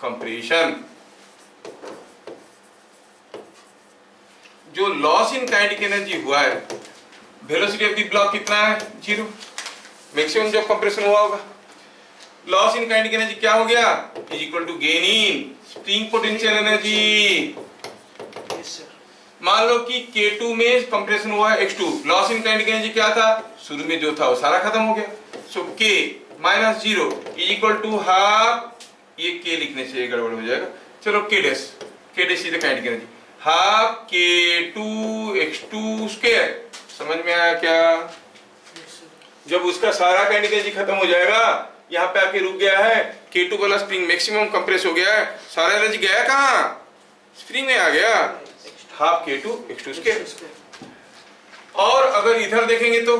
compression, जो लॉस इन काइनेटिक एनर्जी हुआ है, वेलोसिटी ऑफ द ब्लॉक कितना है? 0। मैक्सिमम जब कंप्रेशन हुआ होगा, लॉस इन काइनेटिक एनर्जी क्या हो गया? Is equal to gain in spring potential energy. मान लो कि K2 में कंप्रेशन हुआ है x2, loss in kinetic energy क्या था? शुरू में जो था वो सारा खत्म हो गया। So K - 0 is equal to half, ये K लिखने से गड़बड़ हो जाएगा। चलो K dash is the kinetic energy, half K2 x2 square. समझ में आया क्या? जब उसका सारा काइनेटिक एनर्जी खत्म हो जाएगा, यहाँ पे आके रुक गया है, K2 वाला स्प्रिंग मैक्सिमम कंप्रेस हो गया है, सारा एनर्जी गया कहाँ? स्प्रिंग में आ गया, हाफ K2 x2 स्क्वायर। और अगर इधर देखेंगे तो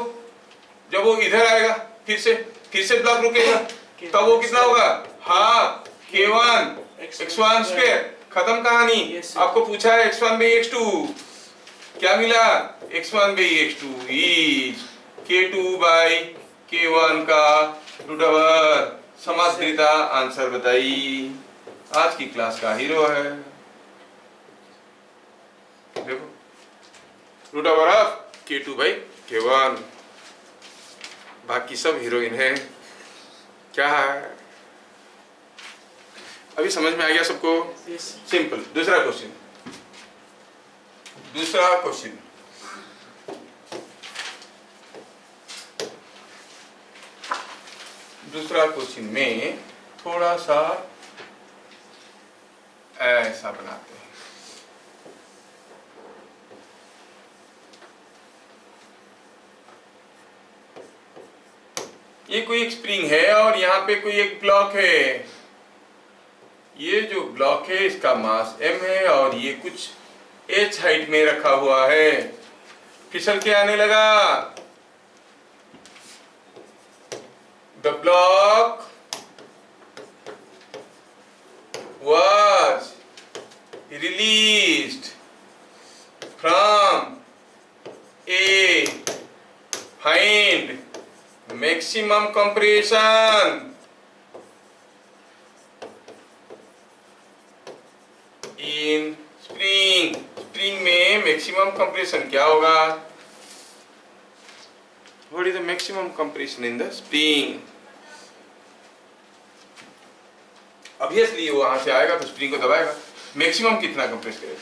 जब वो इधर आएगा फिर से ब्लॉक रुकेगा, तब वो कितना होगा, हाफ k1 x1 स्क्वायर। खत्म कहानी। आपको पूछा है x1 by x2, क्या मिला, x1 by x2 is k2 by k1 का रूट ओवर समांतरिता। आंसर बताइए। आज की क्लास का हीरो है, देखो root over of k2 by k1, बाकी सब हीरोइन है। क्या है, अभी समझ में आ गया सबको? सिंपल। दूसरा क्वेश्चन में थोड़ा सा ऐसा बनाते हैं। ये कोई एक स्प्रिंग है और यहाँ पे कोई एक ब्लॉक है। ये जो ब्लॉक है इसका मास m है और ये कुछ h हाइट में रखा हुआ है। फिसल के आने लगा। The block was released from a find maximum compression in spring में मैक्सिमम कंप्रेशन क्या होगा? What is the maximum compression in the spring? Obviously वो वहां से आएगा तो स्प्रिंग को दबाएगा। मैक्सिमम कितना कंप्रेस करेगा?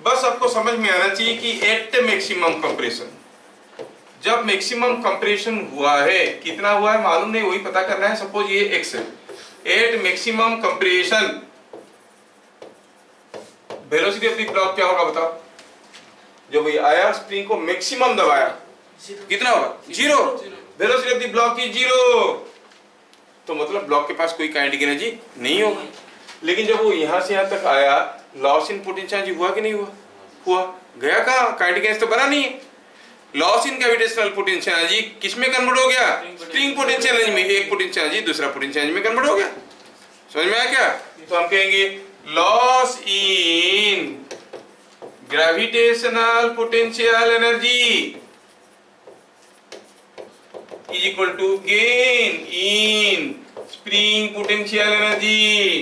बस आपको समझ में आना चाहिए कि एट मैक्सिमम कंप्रेशन, जब मैक्सिमम कंप्रेशन हुआ है, कितना हुआ है मालूम नहीं, वही पता करना है। सपोज ये x है, at maximum compression velocity of the block क्या होगा बताओ? जब ये आया स्प्रिंग को मैक्सिमम दबाया, कितना होगा? 0। Velocity of the block is 0, तो मतलब ब्लॉक के पास कोई काइनेटिक एनर्जी नहीं होगी। लेकिन जब वो यहां से यहां तक आया, लॉस इन पोटेंशियल एनर्जी हुआ कि नहीं हुआ? हुआ। गया कहां? काइनेटिक एनर्जी तो बना नहीं है। Loss in gravitational potential energy किस में कन्वर्ट हो गया? स्प्रिंग पोटेंशियल एनर्जी में। एक पोटेंशियल एनर्जी दूसरा पोटेंशियल एनर्जी में कन्वर्ट हो गया। समझ में आया क्या? तो हम कहेंगे loss in gravitational potential energy is equal to gain in spring potential energy.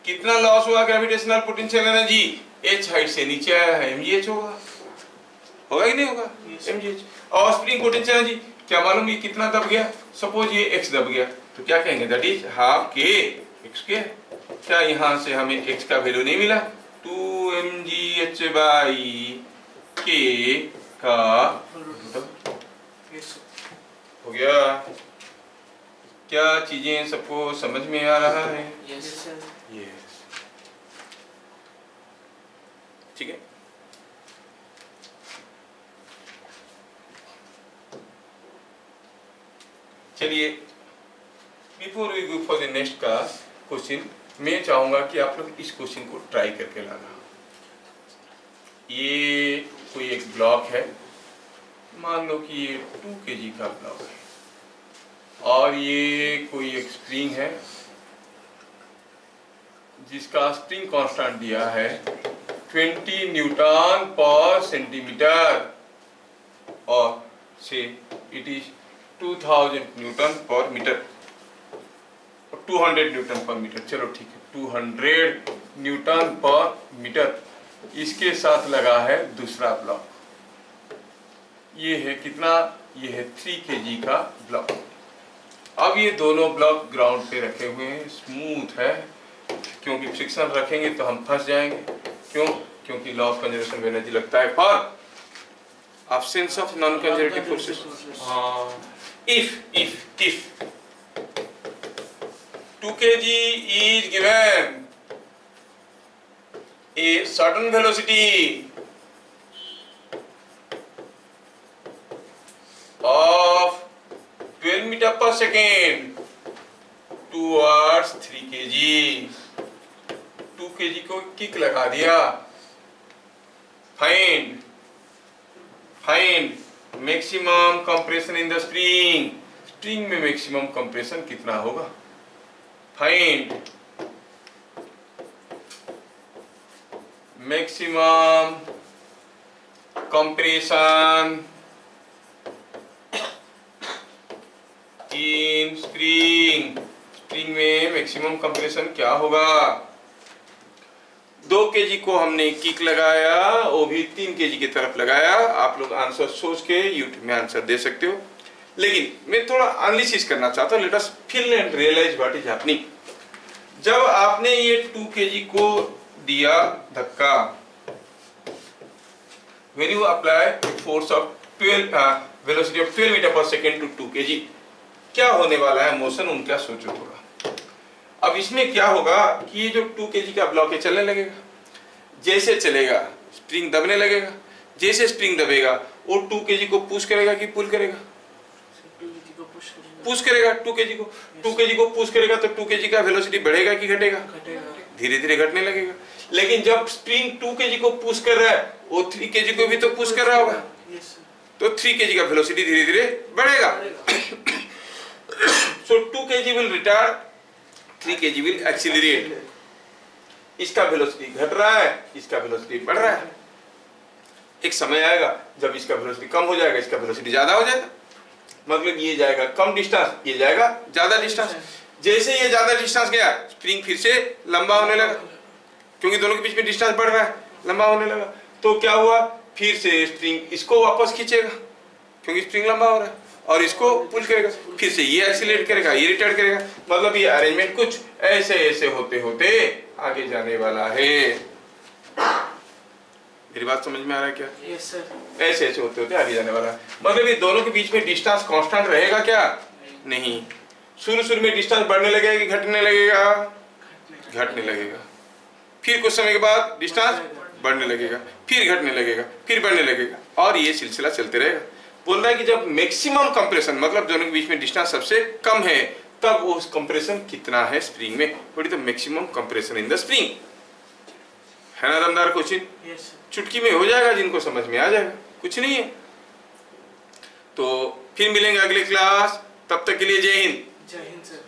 कितना लॉस हुआ gravitational potential energy? h height से नीचे आया है, mgh होगा कि नहीं होगा? mgh। और स्प्रिंग पोटेंशियल एनर्जी क्या मालूम, ये कितना दब गया? सपोज ये x दब गया, तो क्या कहेंगे? That is half k x के। क्या यहां से हमें x का वैल्यू नहीं मिला? 2mgh by k का हो गया। क्या चीजें सबको समझ में आ रहा है? यस यस, ठीक है। चलिए, before we go for the next class question, मैं चाहूंगा कि आप लोग इस क्वेश्चन को ट्राई करके लाना। ये कोई एक ब्लॉक है, मान लो कि ये 2 kg का ब्लॉक है, और ये कोई एक स्प्रिंग है जिसका स्प्रिंग कांस्टेंट दिया है 20 न्यूटन पर सेंटीमीटर, और से इट इज 2000 न्यूटन पर मीटर, 200 न्यूटन पर मीटर। चलो ठीक है, 200 न्यूटन पर मीटर। इसके साथ लगा है दूसरा ब्लॉक। ये है कितना? ये है 3 kg का ब्लॉक। अब ये दोनों ब्लॉक ग्राउंड पे रखे हुए हैं, स्मूथ है, क्योंकि फ्रिक्शन रखेंगे तो हम फंस जाएंगे। क्यों? क्योंकि law of conservation of energy लगता है for absence of non-conservative forces. If 2 kg is given a certain velocity of 12 meter per second towards 3 kg, 2 kg को किक लगा दिया, find find maximum compression in the spring, spring में maximum compression कितना होगा। Find maximum compression in spring, spring में maximum compression क्या होगा। 2 kg को हमने किक लगाया, वो भी 3 kg की तरफ लगाया। आप लोग आंसर सोच के यूट्यूब में आंसर दे सकते हो, लेकिन मैं थोड़ा एनालिसिस करना चाहता हूँ। Let us feel and realise what is happening. जब आपने ये 2 kg को दिया धक्का, when you apply a force of 12 velocity of 12 metre per second to 2 kg, क्या होने वाला है मोशन, उनका सोचो थोड़ा। अब इसमें क्या होगा कि ये जो 2 kg का ब्लॉक है चलने लगेगा, जैसे चलेगा स्प्रिंग दबने लगेगा, जैसे स्प्रिंग दबेगा वो 2 kg को पुश करेगा कि पुल करेगा, पुश करेगा 2 kg को। 2 kg को पुश करेगा तो 2 kg का वेलोसिटी बढ़ेगा कि घटेगा, धीरे धीरे घटने लगेगा। लेकिन जब स्प्रिंग 2 kg को पुश कर रहा है वो 3 kg को भी तो पुश कर रहा होगा, तो 3 kg का वेलोसिटी धीरे धीरे बढ़ेगा। So 2 kg will retard, 3 kg will accelerate. इसका वेलोसिटी घट रहा है, इसका वेलोसिटी बढ़ रहा है। एक समय आएगा जब इसका वेलोसिटी कम हो जाएगा, इसका वेलोसिटी ज्यादा हो जाएगा। मतलब ये जाएगा कम डिस्टेंस, ये जाएगा ज्यादा डिस्टेंस। जैसे ये ज्यादा डिस्टेंस गया स्प्रिंग फिर से लंबा होने लगा, क्योंकि दोनों के बीच में डिस्टेंस बढ़ रहा है, लंबा होने लगा। तो क्या हुआ, फिर से स्प्रिंग इसको वापस खींचेगा क्योंकि स्प्रिंग लंबा हो रहा है, और इसको पुल करेगा, फिर से ये एक्सीलरेट करेगा, ये रिटार्ड करेगा। मतलब ये अरेंजमेंट कुछ ऐसे ऐसे होते होते आगे जाने वाला है। मेरी बात समझ में आ रहा है क्या? Yes sir. ऐसे ऐसे होते होते आगे जाने वाला है। मतलब ये दोनों के बीच में डिस्टेंस कांस्टेंट रहेगा क्या? नहीं। शुरू में डिस्टेंस बढ़ने लगेगा कि घटने लगेगा? घटने लगेगा। फिर कुछ समय के बाद डिस्टेंस बढ़ने लगेगा, फिर घटने लगेगा, फिर बढ़ने लगेगा, और ये सिलसिला चलते रहेगा। बोल रहा है कि जब मैक्सिमम कंप्रेशन, मतलब दोनों के बीच में डिस्टेंस सबसे कम है, तब वो कंप्रेशन कितना है स्प्रिंग में, what is the maximum compression in the spring. है ना दमदार क्वेश्चन? Yes sir. चुटकी में हो जाएगा, जिनको समझ में आ जाएगा, कुछ नहीं है। तो फिर मिलेंगे अगले क्लास, तब तक के लिए जय हिंद। जय हिंद सर।